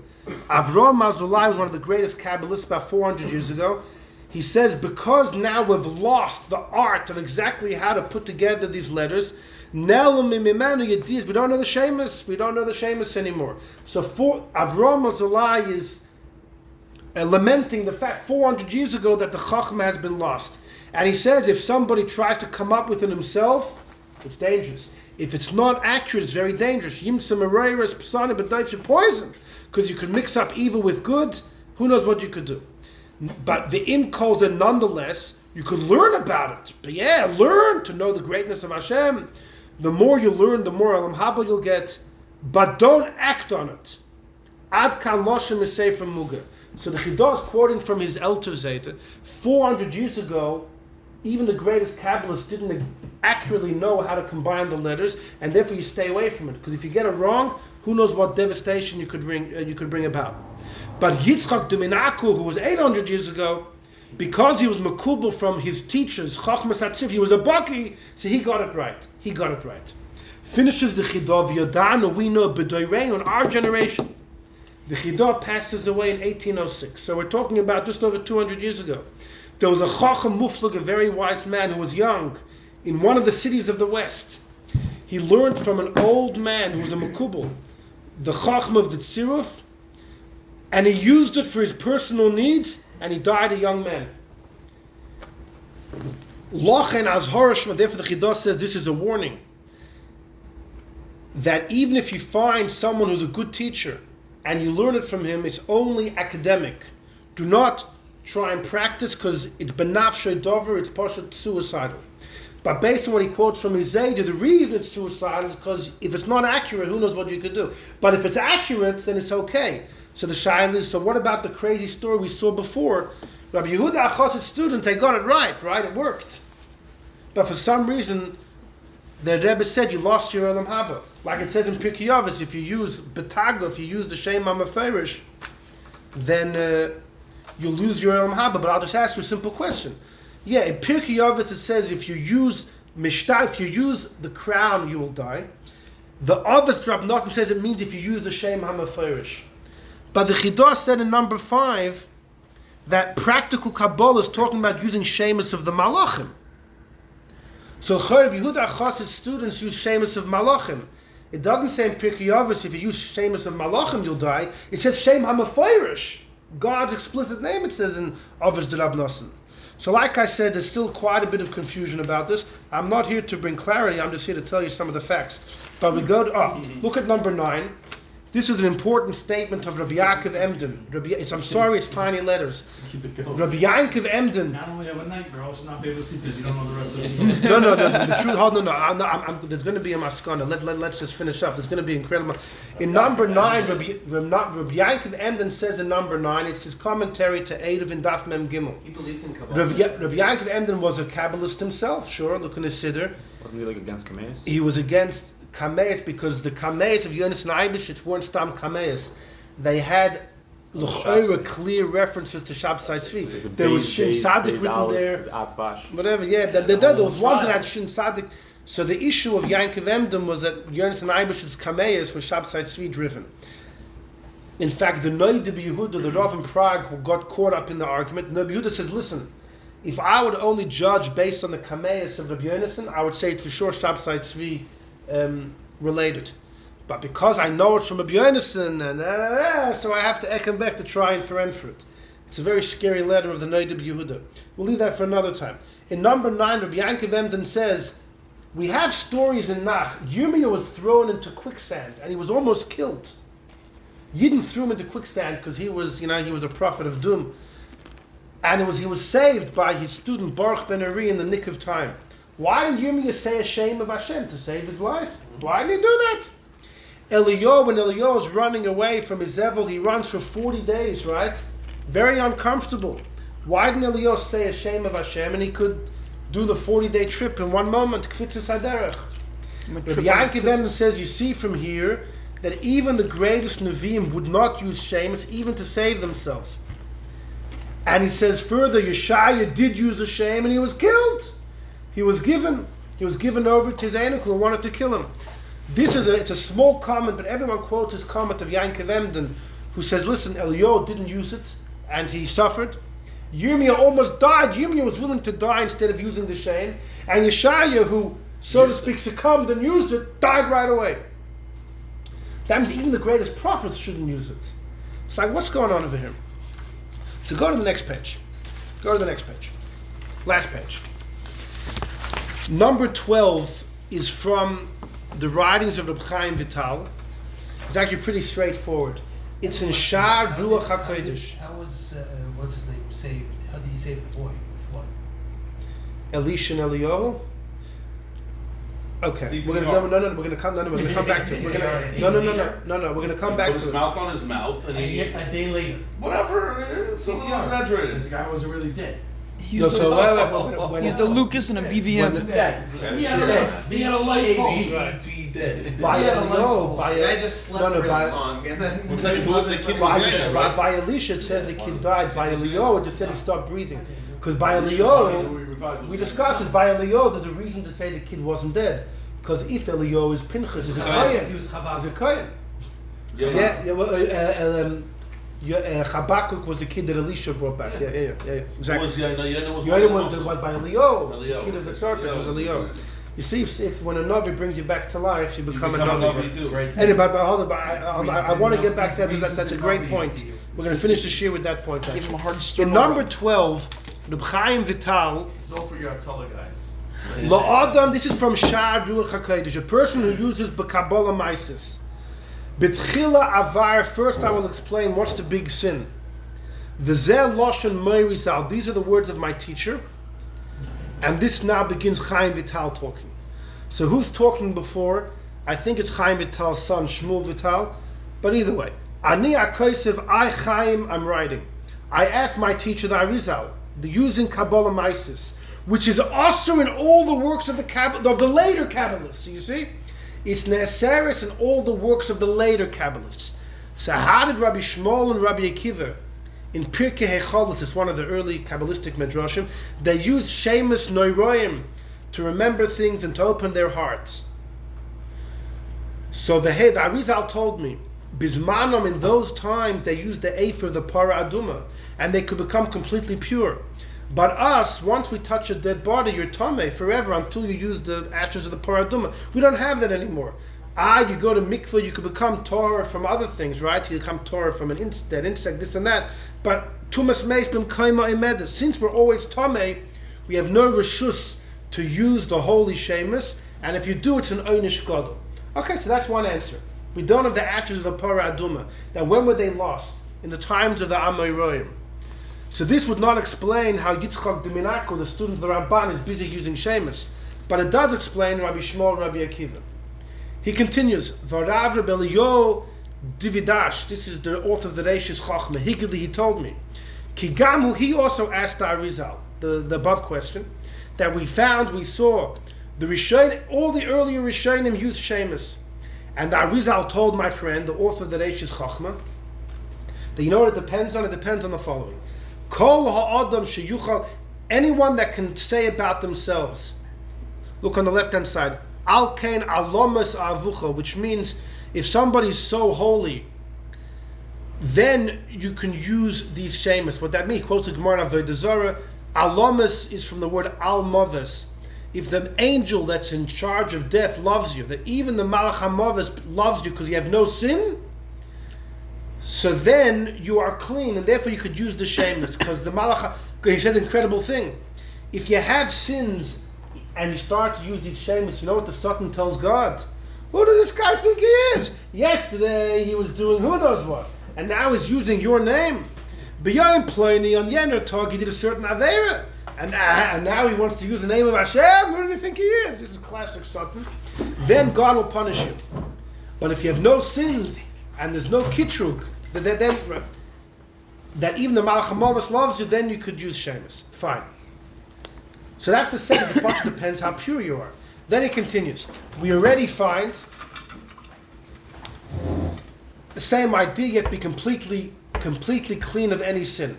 Avraham Azulai was one of the greatest Kabbalists about 400 years ago. He says, because now we've lost the art of exactly how to put together these letters, we don't know the Shemus. We don't know the Shemus anymore. So Avraham Azulai is lamenting the fact 400 years ago that the Chachma has been lost. And he says if somebody tries to come up with it himself, it's dangerous. If it's not accurate, it's very dangerous. Poison, because you could mix up evil with good. Who knows what you could do? But the Im calls it nonetheless. You could learn about it. But learn to know the greatness of Hashem. The more you learn, the more Alam Haba you'll get. But don't act on it. Ad kan loshem is say from Muga. So the Chidah is quoting from his Elter Zeta. 400 years ago, even the greatest Kabbalists didn't accurately know how to combine the letters, and therefore you stay away from it. Because if you get it wrong, who knows what devastation you could bring about. But Yitzchak Diminaku, who was 800 years ago, because he was makubal from his teachers, Chachmas Atziv, he was a baki, so he got it right. Finishes the Chidah, V'yodanu, we know, b'doirein, on our generation. The Chidah passes away in 1806. So we're talking about just over 200 years ago. There was a Chacham Muflag, a very wise man who was young, in one of the cities of the West. He learned from an old man who was a Makubal, the Chacham of the Tziruf, and he used it for his personal needs, and he died a young man. Lochen az Horashma, therefore the Chidah says this is a warning, that even if you find someone who's a good teacher, and you learn it from him, it's only academic. Do not try and practice, because it's benafshe dover, it's poshet suicidal. But based on what he quotes from his Zayda, the reason it's suicidal is because if it's not accurate, who knows what you could do. But if it's accurate, then it's okay. So the shaila is, so what about the crazy story we saw before? Rabbi Yehuda Achasid's student, they got it right? It worked. But for some reason, the Rebbe said you lost your Olam Haba. Like it says in Pirkei Avos, if you use Betagla, if you use the Shem HaMeferish, then you'll lose your Olam Haba. But I'll just ask you a simple question. Yeah, in Pirkei Avos it says if you use Mishtah, if you use the crown, you will die. The Avos Drab Nothing says it means if you use the Shem HaMeferish. But the Chidah said in number 5 that practical Kabbalah is talking about using Shemus of the Malachim. So Rabbi Yehuda Achasid's students use Shemus of Malachim. It doesn't say in Pirkei Avos if you use Shemus of Malachim you'll die. It says Shem HaMeferish. God's explicit name, it says in Avos Drab Nothing. So like I said, there's still quite a bit of confusion about this. I'm not here to bring clarity, I'm just here to tell you some of the facts. But we go to, look at number 9. This is an important statement of Rabbi Yaakov Emden. I'm sorry, it's tiny letters. Keep it going. Rabbi Yaakov Emden. Not only have a night, you're also not be able to sleep because you don't know the rest of the story. No, the truth, hold on, there's going to be a maskana. Let's just finish up. There's going to be incredible. In number 9, Rabbi Yaakov Emden says in number 9, it's his commentary to Eidav in Daf Mem Gimel. He believed in Kabbalah. Rabbi Yaakov Emden was a Kabbalist himself, sure, look in his Siddur. Wasn't he like against Kameis? He was against Kameis because the Kameis of Yonis and Eibishitz weren't Stam Kameis. They had clear references to Shabsai Tzvi. There was Shin Sadik written there. Whatever, there was one that had Shin Sadik. So the issue of Yankov Emden was that Yonis and Eibishitz's Kameis was Shabsai Tzvi driven. In fact, the Noid de Yehuda, the Rav in Prague, who got caught up in the argument, Rabbi Yehuda says, listen, if I would only judge based on the Kameis of Rabbi Yonason, I would say it's for sure Shabsai Tzvi related. But because I know it's from Rabbi Yonason, so I have to echo back to try and for it. It's a very scary letter of the Noid de Yehuda. We'll leave that for another time. In number 9, Rabbi Yankov Emden says We have stories in Nach. Yirmiyah was thrown into quicksand and he was almost killed. Yidden threw him into quicksand because he was a prophet of doom. And he was saved by his student Baruch ben Uri in the nick of time. Why did Yirmiyah say a shame of Hashem to save his life? Why did he do that? Eliyahu, when Eliyahu is running away from his Evel, he runs for 40 days, right? Very uncomfortable. Why didn't Eliyahu say a shame of Hashem and he could do the 40-day trip in one moment? Kfitzes haderech. Rabbi Yankee then says, you see from here that even the greatest Nevi'im would not use shames even to save themselves. And he says further, Yeshaya did use a shame and he was killed. He was given over to his Einik who wanted to kill him. It's a small comment, but everyone quotes his comment of Yankov Emden, who says, listen, Eliyahu didn't use it and he suffered. Yirmiyah almost died. Yirmiyah was willing to die instead of using the shame. And Yeshaya, who, so to speak, succumbed and used it, died right away. That means even the greatest prophets shouldn't use it. It's like, what's going on over here? So go to the next page. Last page. Number 12 is from the writings of Reb Chaim Vital. It's actually pretty straightforward. It's in Shar Ruach HaKodesh. How was, what's his name, saved? How did he save the boy? With what? Elisha and Eliyahu. Okay, we're gonna come back to it. We're gonna come back Put to his it. mouth on his mouth, and he A day later. whatever. It's a little exaggerated. This guy wasn't really dead. He used the Lucas and a BVM. He had a light bulb. Dead. By Eliyahu, I just slept really long, and then One second, who the kid was in, right? by Elisha it says the kid died. By Eliyahu it just said he stopped breathing. Because by Eliyahu, we discussed it. By Eliyahu there's a reason to say the kid wasn't dead. Because if Eliyahu is Pinchas, is a Kohen. He was Chabad. He's a Kohen. Habakkuk was the kid that Elisha brought back. Yeah, exactly. Was Yaina was by Eliyahu. The Eliyahu. kid of the surface was Eliyahu. You see, if when a Navi brings you back to life, you become a become a Navi. Navi too. Anyway, but I want to get back there because that's a great point. We're going to finish the year with that point. Give him a hard In story. number 12, Reb Chaim Vital, Don't forget our Atala guys. La'adam, this is from Sha'ar Ruach HaKodesh, a person who uses Kabbalah Maisis. B'tchila avar, first I will explain what's the big sin. V'zeh loshen moirizal, these are the words of my teacher. And this now begins Chaim Vital talking. So who's talking before? I think it's Chaim Vital's son, Shmuel Vital. But either way, Ani Akosev, I Chaim, I'm writing. I asked my teacher, the Arizal, the using Kabbalah Maisis, which is also in all the works of the later Kabbalists. You see, it's Neseris in all the works of the later Kabbalists. So how did Rabbi Shmuel and Rabbi Akiva in Pirkei Hecholos, it's one of the early Kabbalistic Midrashim, they use Shemus Noiroim to remember things and to open their hearts. So the Arizal told me, Bismanom, in those times they used the Efer, the Para Aduma, and they could become completely pure. But us, once we touch a dead body, you're Tomei forever until you use the ashes of the Para Aduma. We don't have that anymore. You go to mikveh, you could become Torah from other things, right? You become Torah from an dead insect, this and that. But Tumas Meis Bim Kaima Imedus. Since we're always Tomei, we have no reshus to use the holy Shemus, and if you do, it's an Oynish Gadol. Okay, so that's one answer. We don't have the ashes of the Para Aduma. Now, when were they lost? In the times of the Amoraim. So this would not explain how Yitzchak de Minako, the student of the Ramban, is busy using Shemus. But it does explain Rabbi Shmuel, Rabbi Akiva. He continues, Varav Rebbe Eliyahu Dividash, this is the author of the Reishis Chochmah, he told me, Kigamu, he also asked the Arizal, the above question, that we saw, the Rishonim, all the earlier Rishonim used Shemus. And the Arizal told my friend, the author of the Reishis Chochmah, that you know what it depends on? It depends on the following. Kol ha'adam sheyuchal, anyone that can say about themselves, look on the left-hand side, al kain alomas avucha, which means if somebody's so holy, then you can use these shemus. What that means, quotes the Gemara in Avodah Zarah, alomas is from the word al-mavis. If the angel that's in charge of death loves you, that even the malach hamavis loves you because you have no sin, so then you are clean, and therefore you could use the shemus, because the malach, he says an incredible thing. If you have sins and you start to use these shemus, you know what the Satan tells God? Who does this guy think he is? Yesterday he was doing who knows what, and now he's using your name. Beyond Pliny on Yener talk, he did a certain Aveira, and now he wants to use the name of Hashem. Who do you think he is? This is classic Satan. Then God will punish you. But if you have no sins and there's no kitrug, then that even the Malach HaMolus loves you, then you could use shemus. Fine. So that's the second. The part depends how pure you are. Then he continues. We already find the same idea, yet be completely clean of any sin.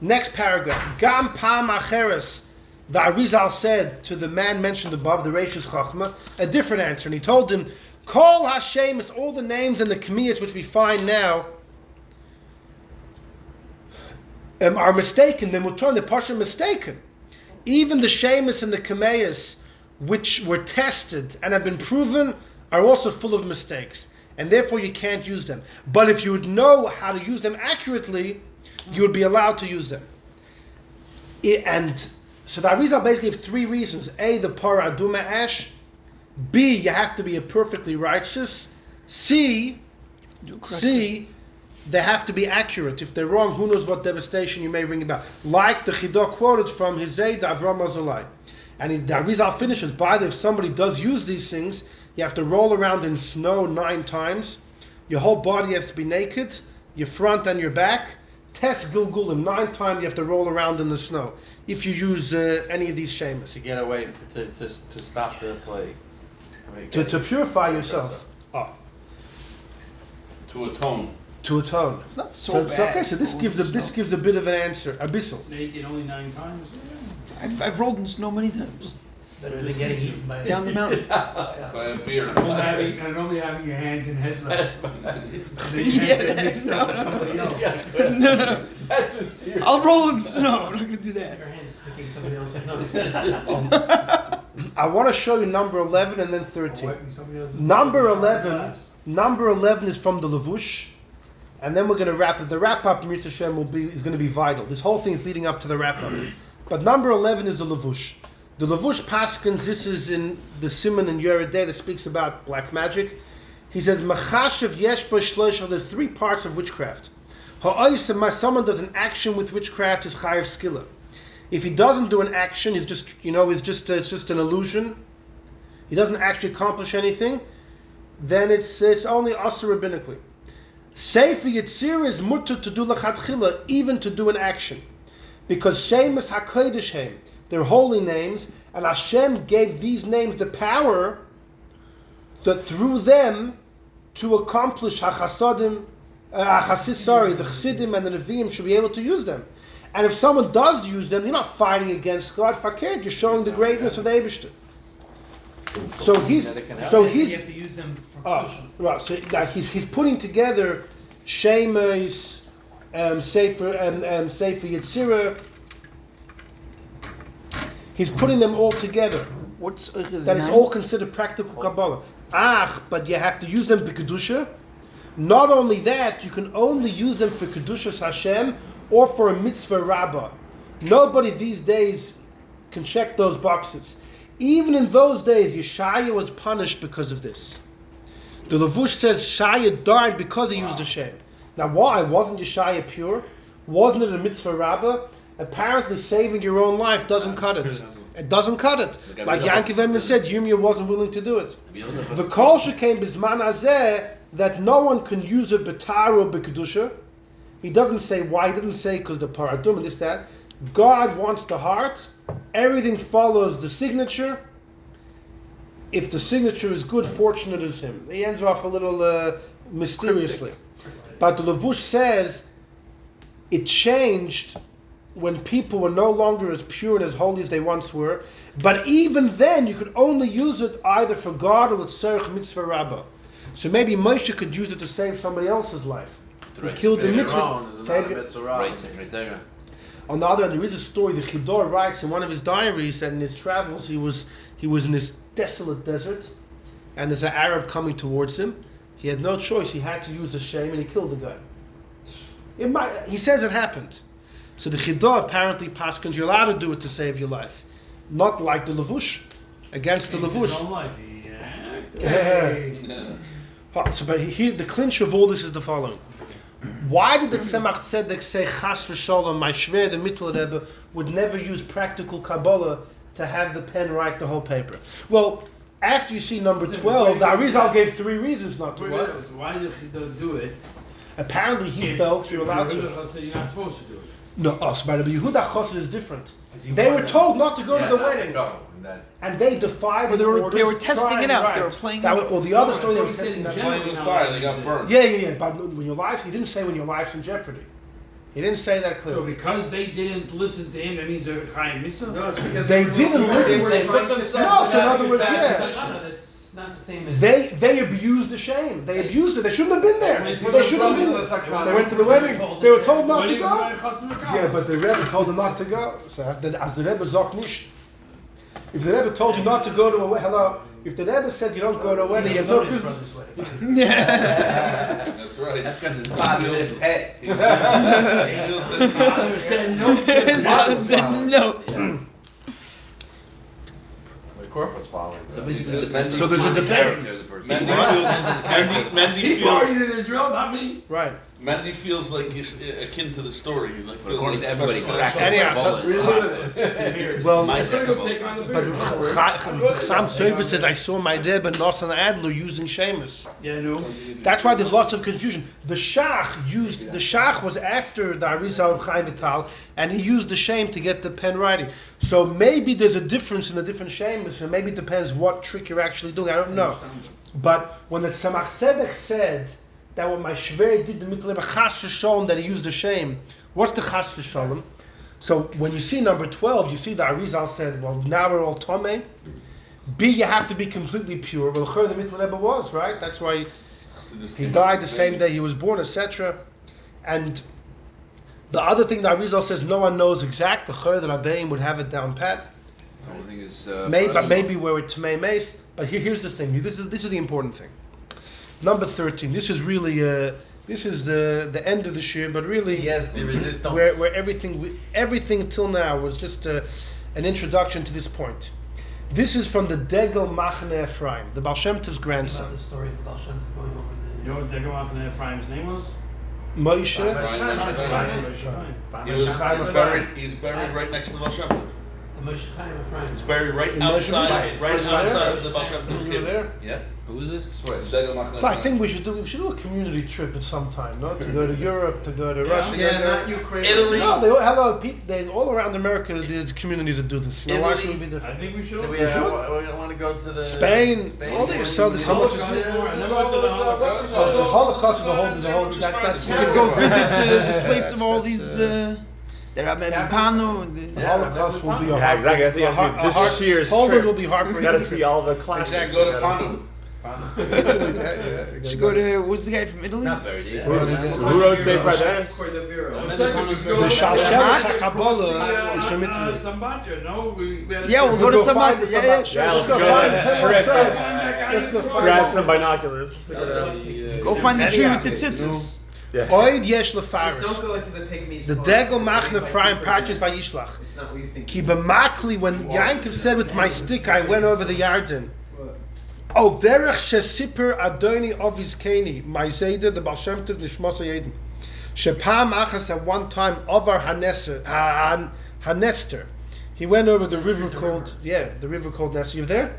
Next paragraph. Gam pam acheres. The Arizal said to the man mentioned above, the Reishis Chachma, a different answer, and he told him, Kol Hashemus, all the names and the Kamiyas which we find now are mistaken. The Mutar, the Pasha mistaken. Even the Shemus and the Kameyas which were tested and have been proven are also full of mistakes, and therefore you can't use them. But if you would know how to use them accurately, you would be allowed to use them. So the Arizal basically gave three reasons. A, the Parah Aduma Ash. B, you have to be a perfectly righteous. C, they have to be accurate. If they're wrong, who knows what devastation you may bring about. Like the Chidah quoted from Hizay Avram Azulai. And the Arizal finishes, by the way, if somebody does use these things, you have to roll around in snow 9 times. Your whole body has to be naked, your front and your back. Test Gilgulim, 9 times you have to roll around in the snow if you use any of these shemus. To get away, to stop the plague. To purify yourself. To atone. To atone. It's not so bad. Okay, so this gives a bit of an answer. Abyssal. Naked only 9 times. I've rolled in snow many times. It's better than getting eaten by Down the mountain. By a beer. Only having your hands in headlights. Mixed up with somebody else. No. That's his fear. I'll roll in snow. I'm not going to do that. your hands picking somebody else's nose. I want to show you number 11 and then 13. Wiping somebody else's Number glass. 11 is from the Levush, and then we're going to wrap it. The wrap-up, Mirza Hashem, is going to be vital. This whole thing is leading up to the wrap-up. But number 11 is the Levush. The Levush Paskins, this is in the Simon and Yeredeh that speaks about black magic. He says, Machashav yesh bo shloisha, there's 3 parts of witchcraft. Ha'oisem, someone does an action with witchcraft, is chayav skilla. If he doesn't do an action, it's just an illusion. He doesn't actually accomplish anything. Then it's only asur rabbinically. Sefer Yitzir is mutter to do lachatchila, even to do an action, because shemus hakodesh heim, they're holy names, and Hashem gave these names the power that through them to accomplish the Chassidim and the Nevi'im should be able to use them. And if someone does use them, you're not fighting against God. Fakir, you're showing the greatness of the Eibishter. So You have to use them for pushing. Right. So he's putting together Shemus, Sefer Yetzirah. He's putting them all together. That is all considered practical Kabbalah. But you have to use them for Kedusha. Not only that, you can only use them for Kedushas Hashem or for a mitzvah rabbah. Nobody these days can check those boxes. Even in those days, Yeshaya was punished because of this. The Levush says Shaya died because he used Hashem. Now why? Wasn't Yeshaya pure? Wasn't it a mitzvah rabbah? Apparently saving your own life doesn't cut it. It doesn't cut it. Like Yankiv Emin said, Yirmiyah wasn't willing to do it. The kol came bisman hazeh that no one can use a betaru b'kedusha. He doesn't say why. He doesn't say because the paradum and this that. God wants the heart. Everything follows the signature. If the signature is good, fortunate is him. He ends off a little mysteriously. But the Levush says it changed when people were no longer as pure and as holy as they once were. But even then, you could only use it either for God or l'tzarech mitzvah rabbah. So maybe Moshe could use it to save somebody else's life. He killed the mitzvah. On the other hand, there is a story. The Chidor writes in one of his diaries that in his travels he was in this desolate desert, and there's an Arab coming towards him. He had no choice. He had to use a shame, and he killed the guy. He says it happened. So the Chidor apparently paskins, you're allowed to do it to save your life, not like the Levush. against the Changed his Levush. own life. Okay. So, but here, the clinch of all this is the following. Why did the Tzemach Tzedek say, Chas v'sholom, my Shver, the Mittel Rebbe, would never use practical Kabbalah to have the pen write the whole paper? Well, after you see number 12, the Arizal gave 3 reasons not to what? Why did he do it? Apparently he felt you're allowed to. You're not supposed to do it. No, but Yehuda Chosed is different. They were told not to go to the wedding. And they defied Well, his orders. they were testing trying, it out. right. They were playing. That was, or the other No, story, they I were thought he said testing that. in Playing with fire, they got burned. Yeah. But when your life's, he didn't say when your life's in jeopardy. He didn't say that So clearly. because they didn't listen to him, that means they're Chaim Misa? No, it's because They didn't listen to him. put No, themselves so in in other that words, bad yeah. position. That's not the same as... They abused the shame. They abused it. They shouldn't have been there. They They shouldn't have been there. They went to the wedding. They were told not to go. Yeah, but the Rebbe told them not to go. So as the Rebbe sagt nicht. If the Rebbe told you not to go to a wedding, if the Rebbe said you don't go to a wedding, you have no business. That's right. That's because it's bad in his head. He feels that Father said no. No. Korfa's following. So there's a debate. Mendy He feels. partied in Israel, not me. Right. Mendy feels like he's akin to the story. He like feels According like to everybody, special- Anyhow, so, well, My I'm gonna go second take on the but beer. Sam Sofer says, I saw my Rebbe Nosson Adler using Sheamus. Yeah, no. That's why there's lots of confusion. The Shach was after the Arizal of Chaim Vital, and he used the shame to get the pen writing. So maybe there's a difference in the different shames, and maybe it depends what trick you're actually doing. I don't know. But when the Tzemach Tzedek said that what my Shver did the Mittel Chas v'Sholom, that he used the shame, what's the Chas v'Sholom? So when you see number 12, you see the Arizal said, well, now we're all Tomei. B, you have to be completely pure. Well, the Mittel Rebbe was, right? That's why he died the same day he was born, etc. And the other thing that Arizal says, no one knows exact. The Chor, the Rabbeim would have it down pat. The only thing is, Maybe where it's Tamei Mace. But here's the thing. This is the important thing. Number 13. This is really this is the end of the shir, but really Yes, the resistance. where everything till now was just an introduction to this point. This is from the Degel Machne Ephraim, the Baal Shem Tov's grandson. About the story of Baal Shem Tov going over You know what Degel Ephraim's name was? Moshe. He's buried right next to the Baal Shem Tov. the Moshe Chaim Ephraim. He's buried right In Moshe outside Chaim? of the Baal Shem Tov's You were cave. there? Yeah. who is this? I think we should do a community trip at some time, no? To go to Europe, to go to Russia. Yeah, not Ukraine. Italy. No, they all have a lot of people. They all around America. There's communities that do this. You know, why Italy. should it be I different? think we should. We want to go to the Spain, all the so there's so much. Holocaust. The Holocaust is a whole. That's You can go visit this place of all these. There are Pano and The Holocaust will be a Yeah, exactly. I think this year's Poland trip, will be heartbreaking. you got to see all the classics. Exactly. Go to Panu. Italy, yeah. should go to. What's the guy from Italy? Not buried. Go to Who wrote Sefer Adaris? the Shalshelis HaKabbalah is from Italy. Yeah, we'll go to some. find the Yeah, Yeah, let's go go find on it. a trip. Let's go find Grab it. some binoculars. Go find the tree with the tzitzis. Yeah. Oid yesh Just lefarish. don't go into the pygmies. The Degel Machne Ephraim Parshas Vayishlach. It's not what you think. Ki b'makli, when Yankov said with my stick I went over the Yarden. Oh, derech shesipper Adoni Ovis Keni, my Zayda, the Baal Shem Tov Nishmos Yedin. Shepam achas at one time over Hanester. He went over the river called Nesser. You there?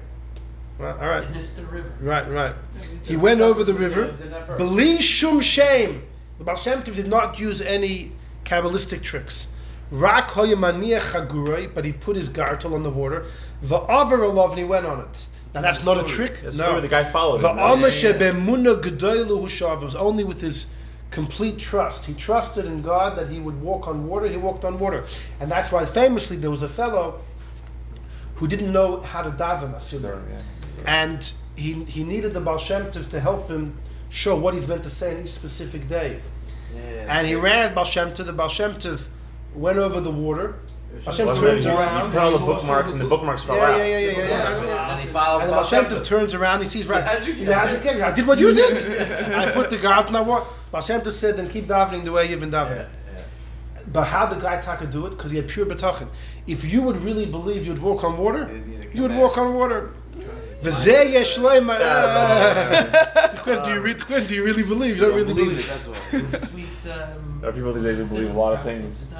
Well, all right. Dniester River. Right. He went over the river. Beli shum shame. The Baal Shem Tov did not use any Kabbalistic tricks. Rak hoyamaniach chaguroi, but he put his gartel on the water. Va'aver alav, and he went on it. Now that's not a trick. That's No. true, the guy followed him. Va'amar shebemuna gedoylu hushav. It was only with his complete trust. He trusted in God that he would walk on water. He walked on water, and that's why famously there was a fellow who didn't know how to daven afilu, and he needed the Baal Shem Tov to help him show what he's meant to say in each specific day. And he ran at Baal Shem Tov. The Baal Shem Tov went over the water. Baal Shem turns around. Put all the bookmarks, and the bookmarks fell out. And he followed And the Baal Shem Tov turns around, he sees, right, he said, how'd you get it? I did what you did. I put the garden on water. Baal Shem Tov said, then keep davening the way you've been davening. But how did the guy Taka do it? Because he had pure betachin. If you would really believe you'd walk on water, you would walk on water. The question: do you really believe? You don't really believe. Sweets. People these days who believe a lot of things.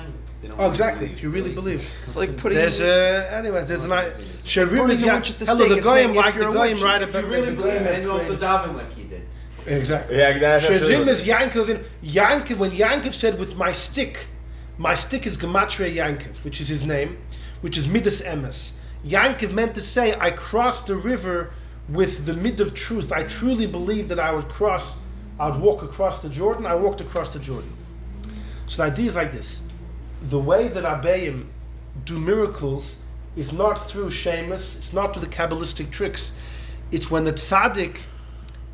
Oh, exactly. Do you really believe? It's like putting. There's anyways. There's an Sharim is Putting a witch at the hello. stake The and goyim saying, like if the you're a goyim witch, right If about you really the believe goyim. it, and you also daven like he did. Exactly. Yeah, that's Sharim is Yankov. Yankov, when Yankov said, with my stick is Gematria Yankov, which is his name, which is Midas Emes. Yankov meant to say, I crossed the river with the mid of truth. I truly believed that I would walk across the Jordan. I walked across the Jordan. So the idea is like this. The way that Abayim do miracles is not through Shemus, it's not through the Kabbalistic tricks. It's when the tzaddik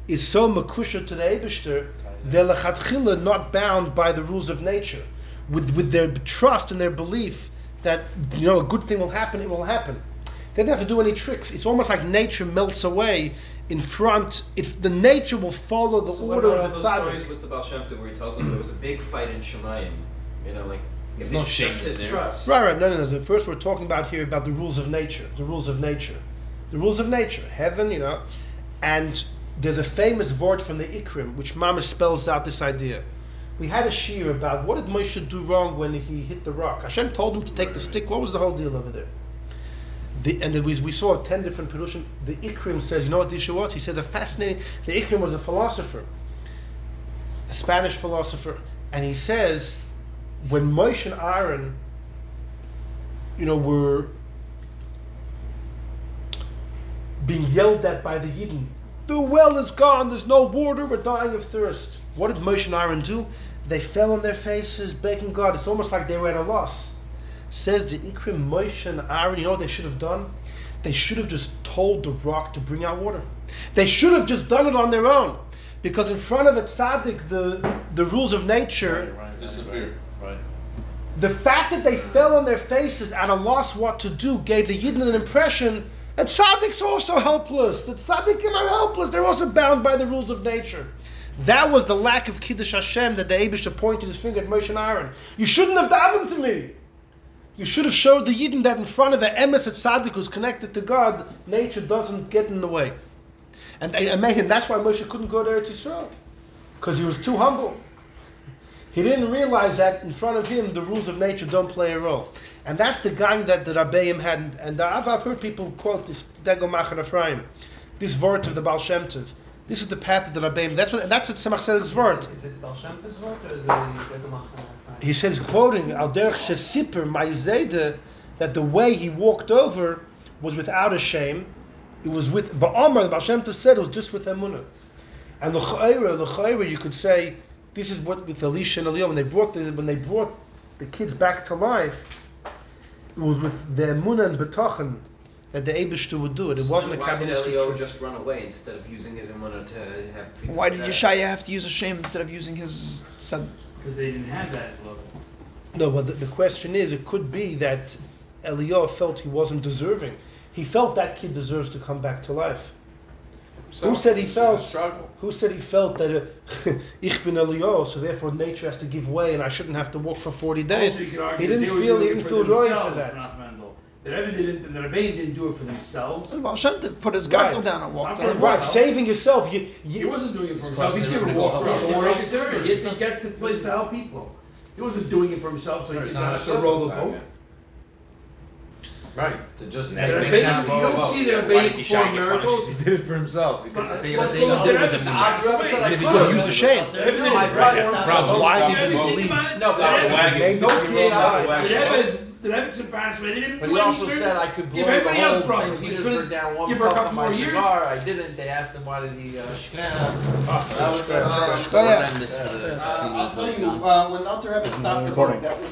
is so makusha to the Eibishter, they're lechatchila not bound by the rules of nature. With their trust and their belief that, a good thing will happen, it will happen. They don't have to do any tricks. It's almost like nature melts away in front. The nature will follow the order of the those tzaddik. stories with the Baal Shem Tov where he tells them there was a big fight in Shemayim. There's no shame just his there. trust. Right. No. The first we're talking about here about the rules of nature. The rules of nature. Heaven, and there's a famous word from the Ikrim which Mamash spells out this idea. We had a shir about what did Moshe do wrong when he hit the rock. Hashem told him to take the stick. What was the whole deal over there? And then we saw 10 different Perushim. The Ikrim says, you know what the issue was? He says the Ikrim was a philosopher, a Spanish philosopher, and he says, when Moshe and Aaron, were being yelled at by the Yidden, the well is gone, there's no water, we're dying of thirst. What did Moshe and Aaron do? They fell on their faces, begging God. It's almost like they were at a loss. Says the Ikrim, Moshe and Aaron, you know what they should have done? They should have just told the rock to bring out water. They should have just done it on their own. Because in front of a tzaddik, the rules of nature Disappear. Right. The fact that they fell on their faces at a loss what to do gave the Yidden an impression that tzaddiks are also helpless. That tzaddikim are helpless. They're also bound by the rules of nature. That was the lack of Kiddush Hashem that the Eibishter pointed his finger at Moshe and Aaron. You shouldn't have davened to me. You should have showed the Yidden that in front of the emes at tzaddik who's connected to God, nature doesn't get in the way. And that's why Moshe couldn't go to Eretz Yisrael. Because he was too humble. He didn't realize that in front of him the rules of nature don't play a role. And that's the gang that the Rabbeim had. And I've heard people quote this Dego Machar Ephraim, this vort of the Baal Shem Tov. This is the path of the Rabbeim. That's at Tzemach Tzedek's vort. Is it the Baal Shem Tov's word or the Dego Machar? He says, quoting Al Derech Shesiper Ma'izeda, that the way he walked over was without a shame. It was with Va'amar. The Baal Shem Tov said it was just with Emunah. And the L'chayra, you could say, this is what with Elisha and Eliyahu, when they brought the kids back to life, it was with the Emunah and B'tachan that the Eibishter would do it. It wasn't a Why did Kabbalistic Eliyahu trick. just run away instead of using his emunah to have pizza? Why did Yeshaya have to use a shame instead of using his son? Because they didn't have that level. No, but the question is, it could be that Eliyahu felt he wasn't deserving. He felt that kid deserves to come back to life. Who said he felt? Struggle. Who said he felt that ich bin Eliyahu, so therefore nature has to give way and I shouldn't have to walk for 40 days? Also, you could argue He that didn't they were feel doing it roy for themselves, that. not Mendel. The Rebbe didn't do it for themselves. Baal Shem Tov put his Right. gartel down and walked Okay, on. Right, saving yourself. He wasn't doing it for himself. crossing He the could river to walk go around help the world. people. He had to get to the place to help people. He wasn't doing it for himself, so he It's could not a have to roll the surface. boat. Right. To just The make Rebbe, sound you don't see the Rebbe perform miracles. He did it for himself. He couldn't But- say but- let's but the Rebbe- He used a shame. The Rebbe didn't My practice. brother, why The did Rebbe you think believe? about it. No, that was The Rebbe- wagging. No kid. Wagging. The Rebbe's in Paris, they didn't But do he also anything. said I could blow Give the everybody else whole brothers. St. We Petersburg couldn't down one give her a puff couple of my more years. cigar. I didn't. They asked him why did he. Go ahead. That was I'll tell you, when Alter Rebbe stopped, that was